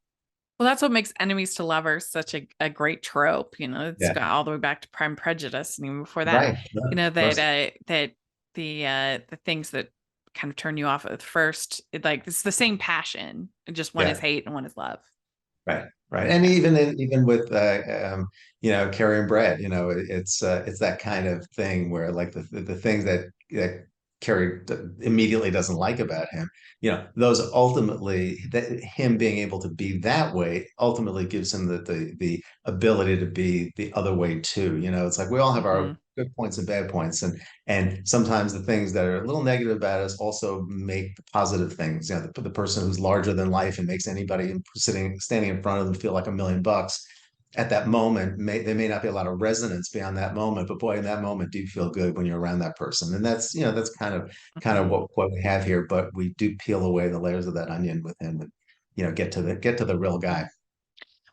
Well, that's what makes enemies to lovers such a great trope. It's Yeah, got all the way back to Prime Prejudice, and even before that, right, right, of that course. that the things that kind of turn you off at first, like it's the same passion, just one is Yeah, hate and one is love. right, right. And Yeah, even with Carrie and Brad, it's that kind of thing where like the things that Carrie immediately doesn't like about him, those ultimately, that him being able to be that way ultimately gives him the ability to be the other way too. It's like we all have our hmm good points and bad points, and sometimes the things that are a little negative about us also make the positive things. The person who's larger than life and makes anybody standing in front of them feel like $1 million at that moment. There may not be a lot of resonance beyond that moment, but boy, in that moment, do you feel good when you're around that person? And that's kind of hmm what we have here. But we do peel away the layers of that onion with him, and get to the real guy.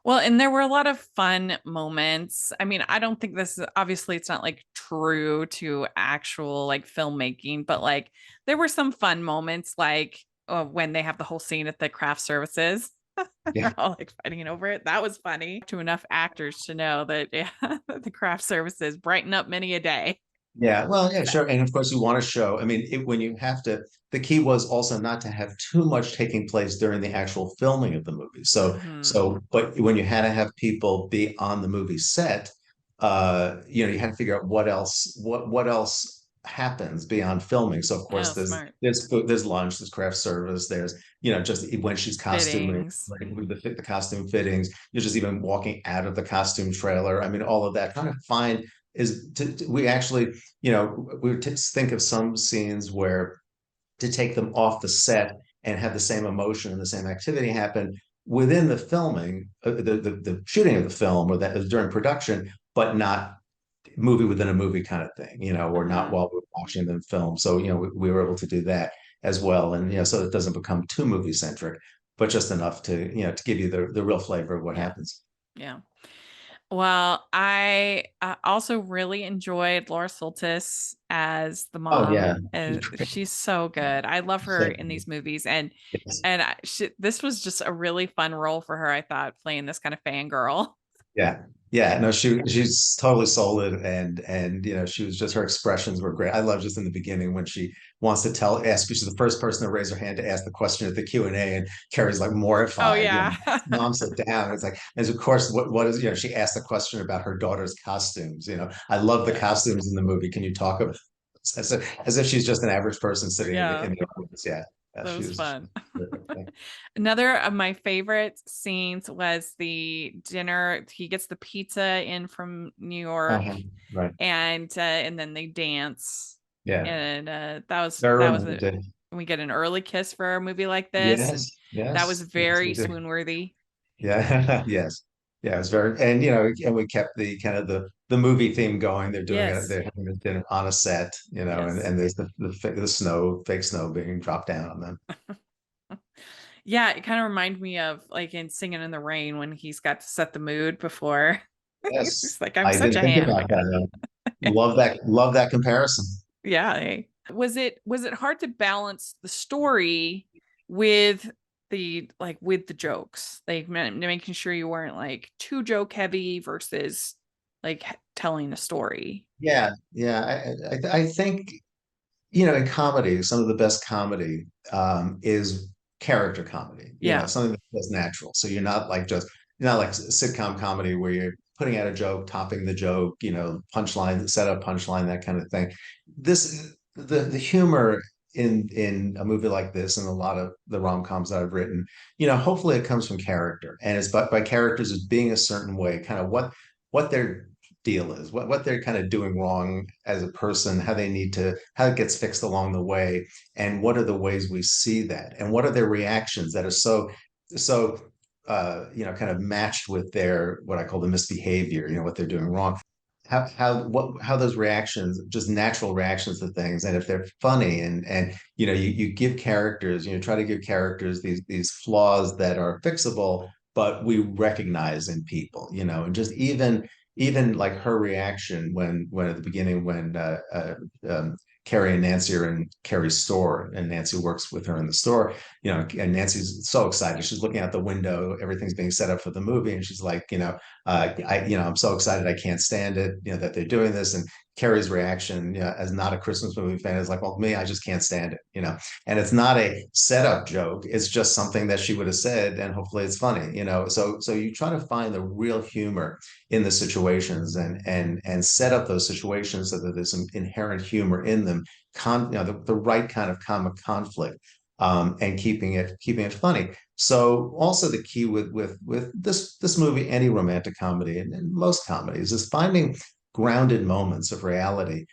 Well, and there were a lot of fun moments. I mean, I don't think this is obviously it's not like true to actual like filmmaking, but like there were some fun moments, like when they have the whole scene at the craft services. Yeah. They're all like fighting over it. That was funny to enough actors to know that yeah, the craft services brighten up many a day. Yeah, well, yeah, So sure. And of course, you want to show, I mean, when you have to, the key was also not to have too much taking place during the actual filming of the movie. mhm. But when you had to have people be on the movie set, you had to figure out what else happens beyond filming. So of Oh, course, smart. there's food, there's lunch, there's craft service, there's, just when she's costuming, Fittings. like with the costume fittings, you're just even walking out of the costume trailer. I mean, all of that kind of find is we actually we would think of some scenes where to take them off the set and have the same emotion and the same activity happen within the filming, the shooting of the film or that during production, but not movie within a movie kind of thing, or not Uh-huh. while we're watching them film. So, we were able to do that as well. And, so it doesn't become too movie centric, but just enough to give you the real flavor of what Yeah. happens. Yeah. Well, I also really enjoyed Laura Soltis as the Oh, mom. yeah. She's great. She's so good. I love her So in good. these movies, and Yes. this was just a really fun role for her. I thought playing this kind of fangirl. Yeah. Yeah, no, she's totally sold it, and she was just, her expressions were great. I love just in the beginning when she wants to ask, she's the first person to raise her hand to ask the question at the Q&A, and Carrie's like Oh mortified, yeah. mom, sit down. It's like, and of course, what is, she asked a question about her daughter's costumes. I love the Yeah. costumes in the movie. Can you talk about, as if she's just an average person sitting in Yeah. the audience? Yeah, That was she fun. was terrific. Another of my favorite scenes was the dinner. He gets the pizza in from New York, Uh-huh. Right. and then they dance, Yeah. and Very that was a romantic. we get an early kiss for a movie like this, and Yes, that was yes, yes, we very do. swoon worthy. Yeah, yes. Yeah, it was very, and and we kept the kind of the movie theme going. They're doing it, Yes, they're having dinner on a set, yes, and there's the snow, fake snow being dropped down on them. yeah. It kind of reminded me of like in Singing in the Rain when he's got to set the mood before. Yes. He's like, I'm I such didn't a think ham. about that. Love that comparison. Yeah. Was it hard to balance the story with with the jokes? Like making sure you weren't like too joke heavy versus like telling a story. Yeah, yeah. I think in comedy, some of the best comedy is character comedy, Yeah. something that's natural. So you're not like sitcom comedy where you're putting out a joke, topping the joke, punchline, set up punchline, that kind of thing. The humor in a movie like this and a lot of the rom-coms that I've written, hopefully it comes from character. And it's by characters as being a certain way, kind of what their deal is, what they're kind of doing wrong as a person, how it gets fixed along the way, and what are the ways we see that, and what are their reactions that are so kind of matched with their what I call the misbehavior, what they're doing wrong. How those reactions, just natural reactions to things, and if they're funny, and you give characters, try to give characters these flaws that are fixable, but we recognize in people, and just even like her reaction when at the beginning when Carrie and Nancy are in Carrie's store and Nancy works with her in the store, and Nancy's so excited. She's looking out the window, everything's being set up for the movie, and she's like, I'm so excited, I can't stand it, that they're doing this. And Carrie's reaction, as not a Christmas movie fan, is like, well, me, I just can't stand it, and it's not a setup joke. It's just something that she would have said, and hopefully it's funny, So you try to find the real humor in the situations, and set up those situations so that there's some inherent humor in them, the right kind of comic conflict, and keeping it funny. So also the key with this movie, any romantic comedy, and most comedies, is finding grounded moments of reality,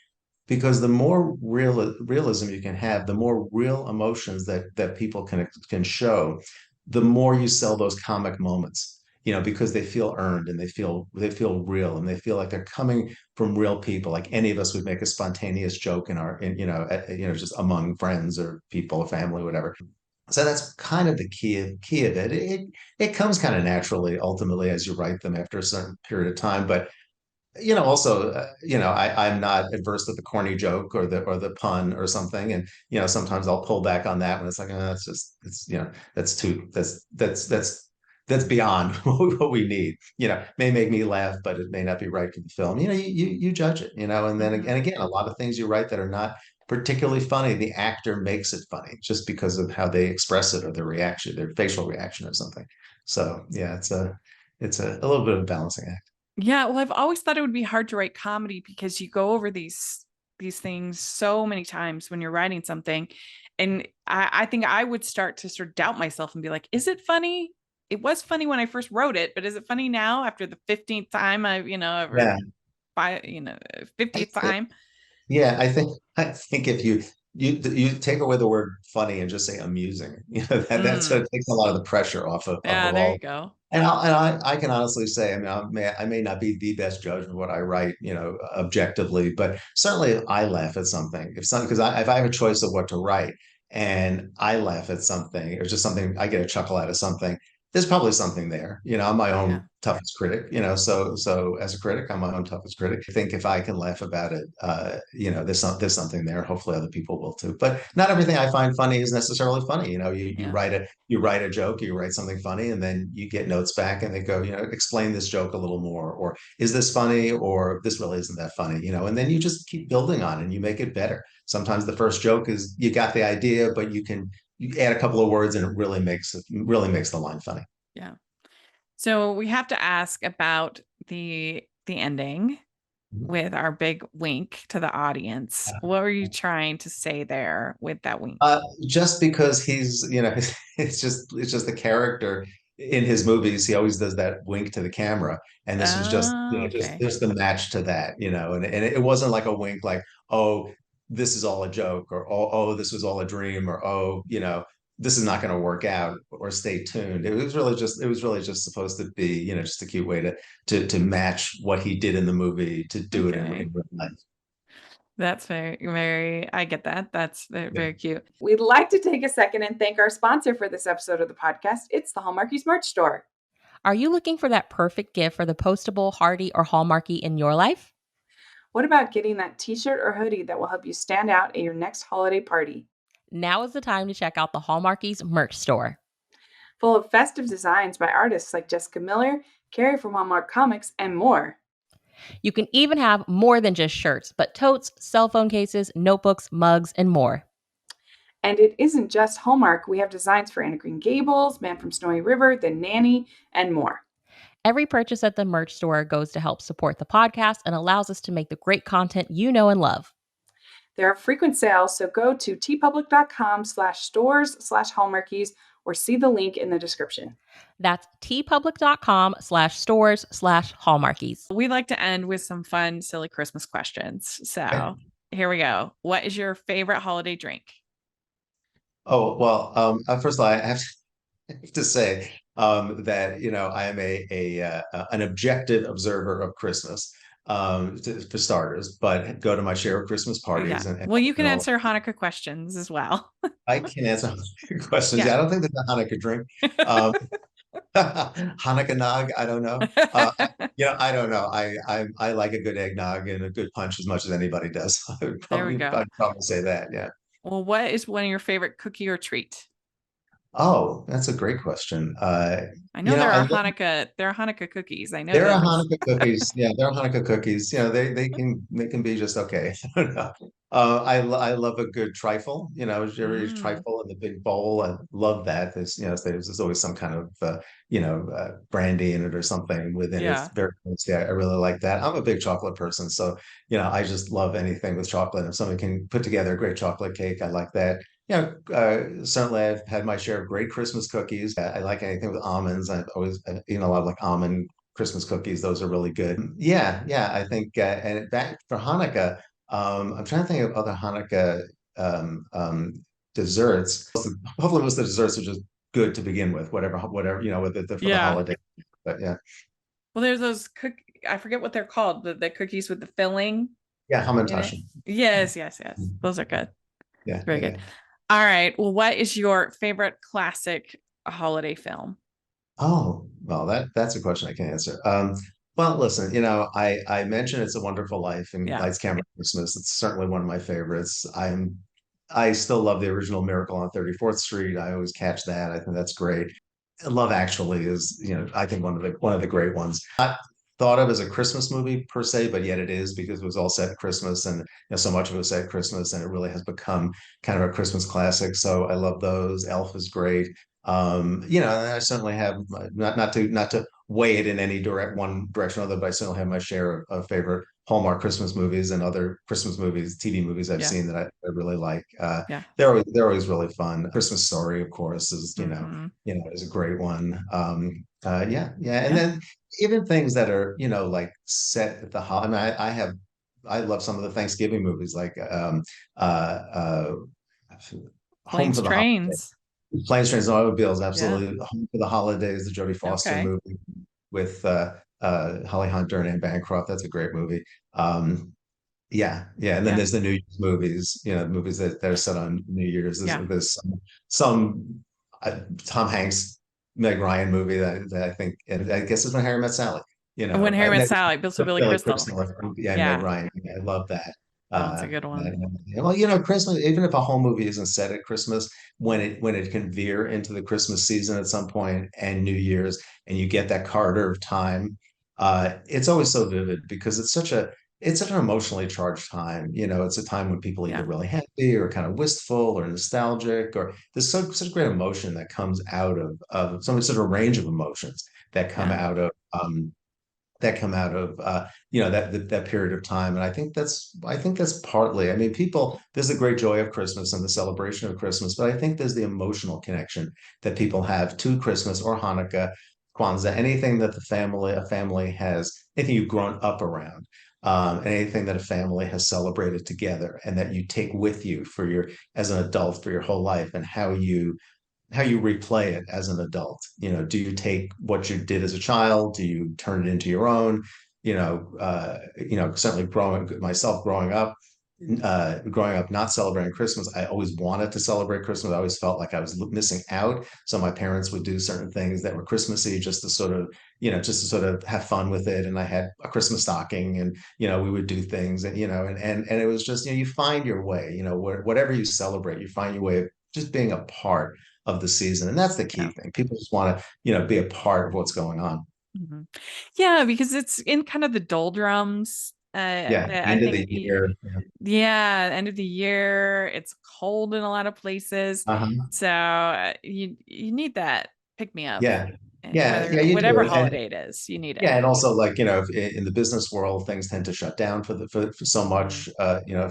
because the more realism you can have, the more real emotions that people can show, the more you sell those comic moments, because they feel earned, and they feel real, and they feel like they're coming from real people. Like any of us would make a spontaneous joke just among friends or people, family, whatever. So that's kind of the key of it. It comes kind of naturally, ultimately, as you write them after a certain period of time. But also, I'm not adverse to the corny joke or the pun or something, and sometimes I'll pull back on that when it's like, that's just it's that's too that's that's beyond what we need. May make me laugh, but it may not be right for the film. You judge it, and then Mhm. and again, a lot of things you write that are not particularly funny, the actor makes it funny just because of how they express it or their reaction, their facial reaction or something. So yeah, it's a little bit of a balancing act. Yeah, well, I've always thought it would be hard to write comedy because you go over these things so many times when you're writing something. And I think I would start to sort of doubt myself and be like, is it funny? It was funny when I first wrote it, but is it funny now after the 15th time I've, ever Yeah. by, I 50th think time? Yeah, I think if you take away the word funny and just say amusing, that's Mm, what takes a lot of the pressure off of yeah, there you all. go. And I can honestly say, I mean, I may not be the best judge of what I write, objectively, but certainly if I laugh at something, if I have a choice of what to write and I laugh at something, or just something, I get a chuckle out of something, there's probably something there. I'm my Yeah, own toughest critic, so as a critic, I'm my own toughest critic. I think if I can laugh about it, there's something there. Hopefully other people will too. But not everything I find funny is necessarily funny. You yeah, write a joke, you write something funny, and then you get notes back and they go, explain this joke a little more, or is this funny, or this really isn't that funny, and then you just keep building on it and you make it better. Sometimes the first joke is you got the idea, but you add a couple of words and it really makes the line funny. yeah. So we have to ask about the ending with our big wink to the audience. What were you trying to say there with that wink? Just because he's, it's just the character in his movies. He always does that wink to the camera, and this was just, Oh, okay. just the match to that, and it wasn't like a wink, like, oh, this is all a joke, or oh, this was all a dream, or oh, this is not going to work out, or stay tuned. It was really just supposed to be, just a cute way to match what he did in the movie to do it in Okay. real life. That's very, very, I get that. That's very, Yeah. very cute. We'd like to take a second and thank our sponsor for this episode of the podcast. It's the Hallmarkies merch store. Are you looking for that perfect gift for the postable, hardy, or hallmarky in your life? What about getting that t shirt or hoodie that will help you stand out at your next holiday party? Now is the time to check out the Hallmarkies merch store. Full of festive designs by artists like Jessica Miller, Carrie from Hallmark Comics, and more. You can even have more than just shirts, but totes, cell phone cases, notebooks, mugs, and more. And it isn't just Hallmark. We have designs for Anna Green Gables, Man from Snowy River, The Nanny, and more. Every purchase at the merch store goes to help support the podcast and allows us to make the great content you know and love. There are frequent sales, so go to tpublic.com/stores/hallmarkies or see the link in the description. That's tpublic.com/stores/hallmarkies. We like to end with some fun, silly Christmas questions. So here we go. What is your favorite holiday drink? Oh, well, first of all, I have to say that I am an objective observer of Christmas, for starters, but go to my share of Christmas Yeah. parties, and Well, you can all. answer Hanukkah questions as well. I can answer questions. Yeah. Yeah, I don't think there's a Hanukkah drink. Um, Hanukkah nog, I don't know. I don't know. I like a good eggnog and a good punch as much as anybody does. There we go. I'd probably say that. Yeah. Well, what is one of your favorite cookie or treat? Oh, that's a great question. I know I there are Hanukkah cookies. I know There are those. Hanukkah cookies. Yeah, there are Hanukkah cookies. They can be just okay. I don't know. I love a good trifle. Did you ever use Mm, trifle in the big bowl? I love that. There's always some kind of brandy in it or something within it. It's yeah. very tasty. I really like that. I'm a big chocolate person, so I just love anything with chocolate. If somebody can put together a great chocolate cake, I like that. Certainly I've had my share of great Christmas cookies. I like anything with almonds. I've always eaten a lot of like almond Christmas cookies. Those are really good. Yeah, yeah. I think, and back for Hanukkah, I'm trying to think of other Hanukkah um, um, desserts. Hopefully, most of the desserts are just good to begin with. Whatever with for the Yeah. holiday. But yeah, Well, there's those I forget what they're called, the cookies with the filling yeah, in it. hamantaschen. Yes, yes, yes. Those are good. Yeah, Very yeah, good. yeah. All right. Well, what is your favorite classic holiday film? Oh, well, that's a question I can answer. Well, listen, I mentioned It's a Wonderful Life and Yeah. Lights, Camera, Christmas. It's certainly one of my favorites. I still love the original Miracle on 34th Street. I always catch that. I think that's great. Love Actually is, I think one of the great ones. Not thought of as a Christmas movie per se, but yet it is because it was all set at Christmas, and so much of it was set at Christmas, and it really has become kind of a Christmas classic. So I love those. Elf is great. And I certainly have not to weigh it in any one direction or other, but I certainly have my share of favorite Hallmark Christmas movies and other Christmas movies, TV movies I've Yeah. seen that I really like. Yeah. They're always really fun. Christmas Story, of course, is Hmm. is a great one. Yeah. And Yeah. then even things that are, like set at the holiday. I mean, I love some of the Thanksgiving movies like uh, uh, Home Planes, for the Holiday. Trains. Planes, Trains, and Automobiles, Yeah. absolutely. Home for the Holidays, the Jodie Foster Okay. movie with Holly Hunter and Anne Bancroft. That's a great movie. Yeah. And then Yeah. there's the New Year's movies, movies that are set on New Year's. There's, Yeah. there's some Tom Hanks, Meg Ryan movie that I think, and I guess it's When Harry Met Sally. When Harry Met Meg, Sally, Bill to Billy Billy Crystal. Crystal, yeah, Meg Yeah. Ryan. Yeah, I love that. Oh, it's a good one. Well, Christmas, even if a whole movie isn't set at Christmas, when it can veer into the Christmas season at some point and New Year's, and you get that corridor of time, it's always so vivid because it's such an emotionally charged time. It's a time when people are either Yeah. really happy or kind of wistful or nostalgic, or there's such great emotion that comes out of some sort of range of emotions that come Yeah. out of that period of time. And I think that's partly, I mean, people, there's a great joy of Christmas and the celebration of Christmas, but I think there's the emotional connection that people have to Christmas or Hanukkah, Kwanzaa, anything that a family has, anything you've grown up around. Anything that a family has celebrated together and that you take with you as an adult for your whole life, and how you replay it as an adult. Do you take what you did as a child? Do you turn it into your own? Certainly growing up not celebrating Christmas, I always wanted to celebrate Christmas. I always felt like I was missing out. So my parents would do certain things that were Christmassy just to sort of have fun with it. And I had a Christmas stocking, and we would do things, and it was just, you find your way, whatever you celebrate, you find your way of just being a part of the season. And that's the Yeah. key thing. People just want to, be a part of what's going on. Hmm. Yeah, because it's in kind of the doldrums. Yeah. That I End of think, the year. Yeah. yeah, end of the year. It's cold in a lot of places, Uh-huh. so you need that pick me up, Yeah. and Yeah. Yeah, you whatever do. And holiday it is, you need it. yeah, and also, like, if in the business world, things tend to shut down for so Hmm. much,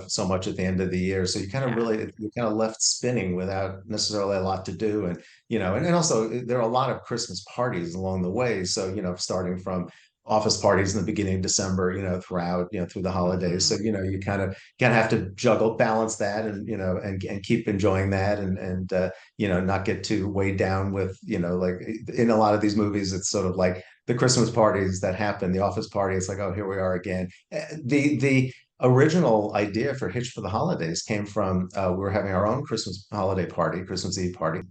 so much at the end of the year. So Yeah. you're kind of left spinning without necessarily a lot to do. And also there are a lot of Christmas parties along the way. So, starting from office parties in the beginning of December, throughout, through the holidays. So, Hmm. you kind of have to balance that, and keep enjoying that, and not get too weighed down with, like in a lot of these movies, it's sort of like the Christmas parties that happen, the office party. It's like, oh, here we are again. The original idea for Hitch for the Holidays came from, we were having our own Christmas holiday party, Christmas Eve party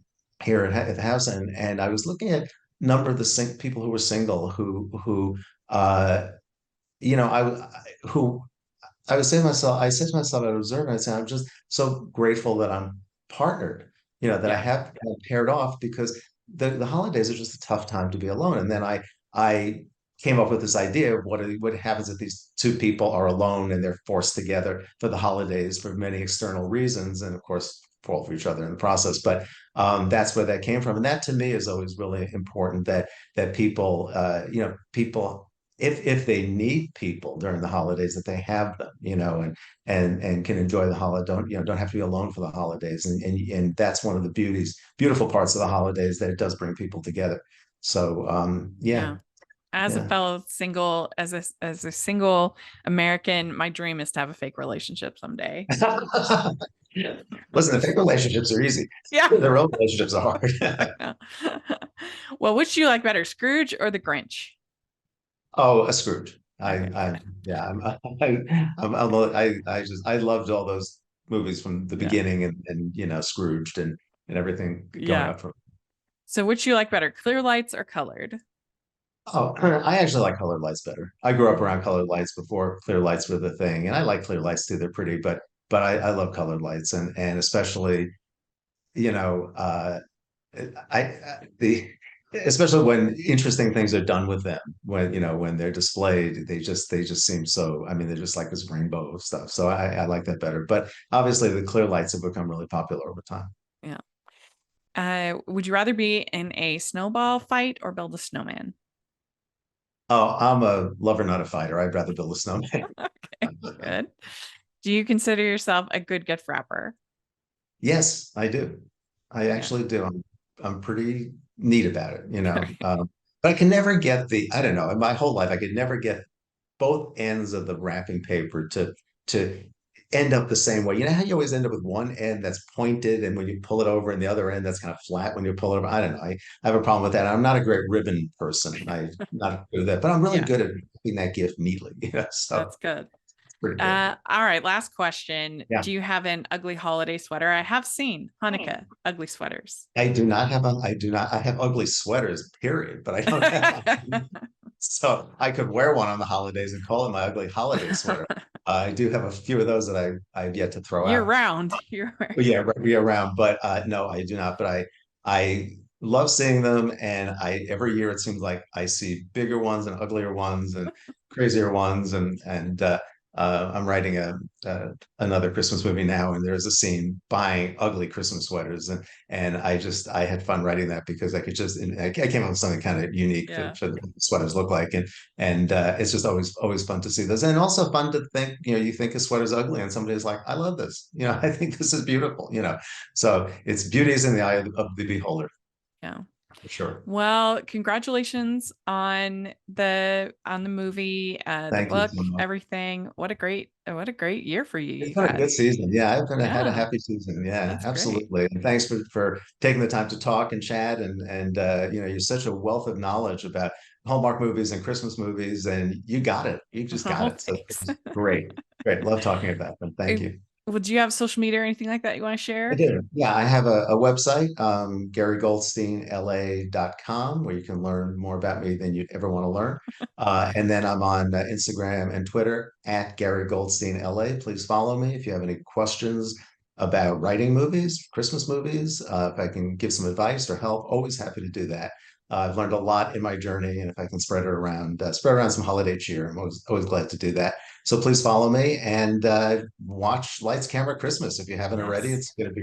here at the house, and I was looking at number of the people who were single uh you know I who I said to myself, I was observing, I said, I'm just so grateful that I'm partnered, that I Yeah. have kind of paired off, because the holidays are just a tough time to be alone. And then I came up with this idea of what happens if these two people are alone and they're forced together for the holidays for many external reasons, and of course fall for each other in the process. But that's where that came from, and that to me is always really important, that people, people, if they need people during the holidays, that they have them, and can enjoy the holiday. Don't have to be alone for the holidays. And that's one of the beautiful parts of the holidays, that it does bring people together. So yeah, Yeah. As a yeah. fellow single, as a single American, my dream is to have a fake relationship someday. Listen, the fake relationships are easy. Yeah. The real relationships are hard. I know. Well, which do you like better, Scrooge or the Grinch? Oh, a Scrooge. Okay, Yeah, I loved all those movies from the yeah, beginning, and Scrooged, and everything going yeah. up from. So, which do you like better, clear lights or colored? Oh, I actually like colored lights better. I grew up Mhm. around colored lights before clear lights were the thing, and I like clear lights too. They're pretty, but I love colored lights, and especially, you know, I the especially when interesting things are done with them, when when they're displayed, they just seem so, I mean, they're just like this rainbow of stuff. So I like that better, but obviously the clear lights have become really popular over time. Yeah. Would you rather be in a snowball fight or build a snowman? Oh, I'm a lover, not a fighter. I'd rather build a snowman. Okay, good. Do you consider yourself a good gift wrapper? Yes, I do. I Yeah. actually do. I'm pretty neat about it. But I can never get I don't know, in my whole life, I could never get both ends of the wrapping paper to end up the same way. You know how you always end up with one end that's pointed, and when you pull it over, and the other end that's kind of flat when you pull it over. I don't know. I have a problem with that. I'm not a great ribbon person. I'm not good at that, but I'm really Yeah, good at wrapping that gift neatly. So that's good. it's pretty good. All right, last question. Yeah. Do you have an ugly holiday sweater? I have seen Hanukkah ugly sweaters. I have ugly sweaters, period, but I don't have. So I could wear one on the holidays and call it my ugly holiday sweater. I do have a few of those that I've yet to throw Year out. round. Year But round. yeah, year round. But no, I do not. But I love seeing them, and I every year it seems like I see bigger ones and uglier ones and crazier ones, and I'm writing another Christmas movie now, and there's a scene buying ugly Christmas sweaters, and I had fun writing that because I could just and I came up with something kind of unique Yeah. for the sweaters look like, and it's just always fun to see those, and also fun to think, you think a sweater's ugly, and somebody's like, I love this, I think this is beautiful, so it's beauty is in the eye of the beholder, Yeah. for sure. Well, congratulations on the movie, the Thank you book, so much. everything. What a great year for you It's you've been a had. good season. Yeah, I've had a Yeah, happy season. Yeah, that's great. absolutely. And thanks for taking the time to talk and chat. And you're such a wealth of knowledge about Hallmark movies and Christmas movies, and you got it. You just got Oh, it. So thanks. it's great. Great. Love talking about them. Uh, Thank you. Would you have social media or anything like that you want to I share? do. Yeah, I have a website, GaryGoldsteinLA.com, where you can learn more about me than you'd ever want to learn. And then I'm on Instagram and Twitter at Gary Goldstein LA. Please follow me if you have any questions about writing movies, Christmas movies. If I can give some advice or help, always happy to do that. I've learned a lot in my journey, and if I can spread around some holiday cheer, I'm always glad to do that. So please follow me and watch Lights, Camera, Christmas if you haven't already. Yes. It's going to be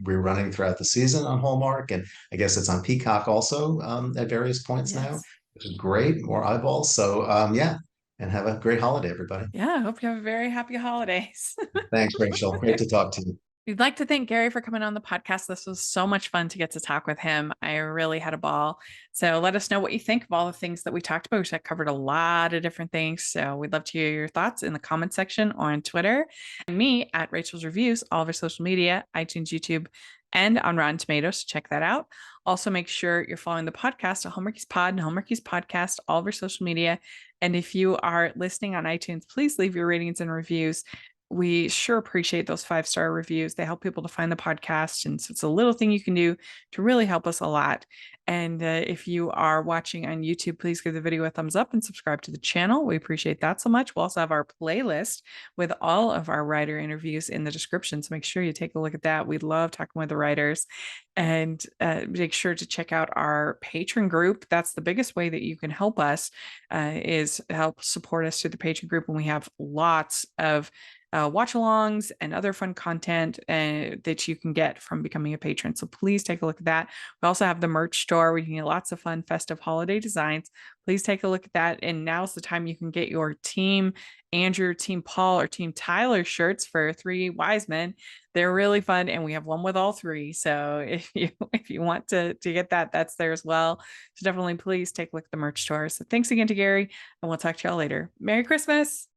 rerunning throughout the season on Hallmark, and I guess it's on Peacock also at various points now, Yes. which is great. More eyeballs. So yeah, and have a great holiday, everybody. Yeah, I hope you have a very happy holidays. Thanks, Rachel. Great to talk to you. We'd like to thank Gary for coming on the podcast. This was so much fun to get to talk with him. I really had a ball. So let us know what you think of all the things that we talked about. We covered a lot of different things. So we'd love to hear your thoughts in the comment section or on Twitter. And me at Rachel's Reviews, all of our social media, iTunes, YouTube, and on Rotten Tomatoes. Check that out. Also, make sure you're following the podcast at Hallmarkies Pod and Hallmarkies Podcast, all of our social media. And if you are listening on iTunes, please leave your ratings and reviews. We sure appreciate those 5-star reviews. They help people to find the podcast. And so it's a little thing you can do to really help us a lot. And if you are watching on YouTube, please give the video a thumbs up and subscribe to the channel. We appreciate that so much. We'll also have our playlist with all of our writer interviews in the description. So make sure you take a look at that. We love talking with the writers. And make sure to check out our patron group. That's the biggest way that you can help us, is help support us through the patron group. And we have lots of watch alongs and other fun content that you can get from becoming a patron. So please take a look at that. We also have the merch store where you can get lots of fun festive holiday designs. Please take a look at that. And now's the time you can get your Team Andrew, Team Paul, or Team Tyler shirts for 3 wise men. They're really fun, and we have one with all 3. So if you want to get that, that's there as well. So definitely please take a look at the merch store. So thanks again to Gary, and we'll talk to y'all later. Merry Christmas.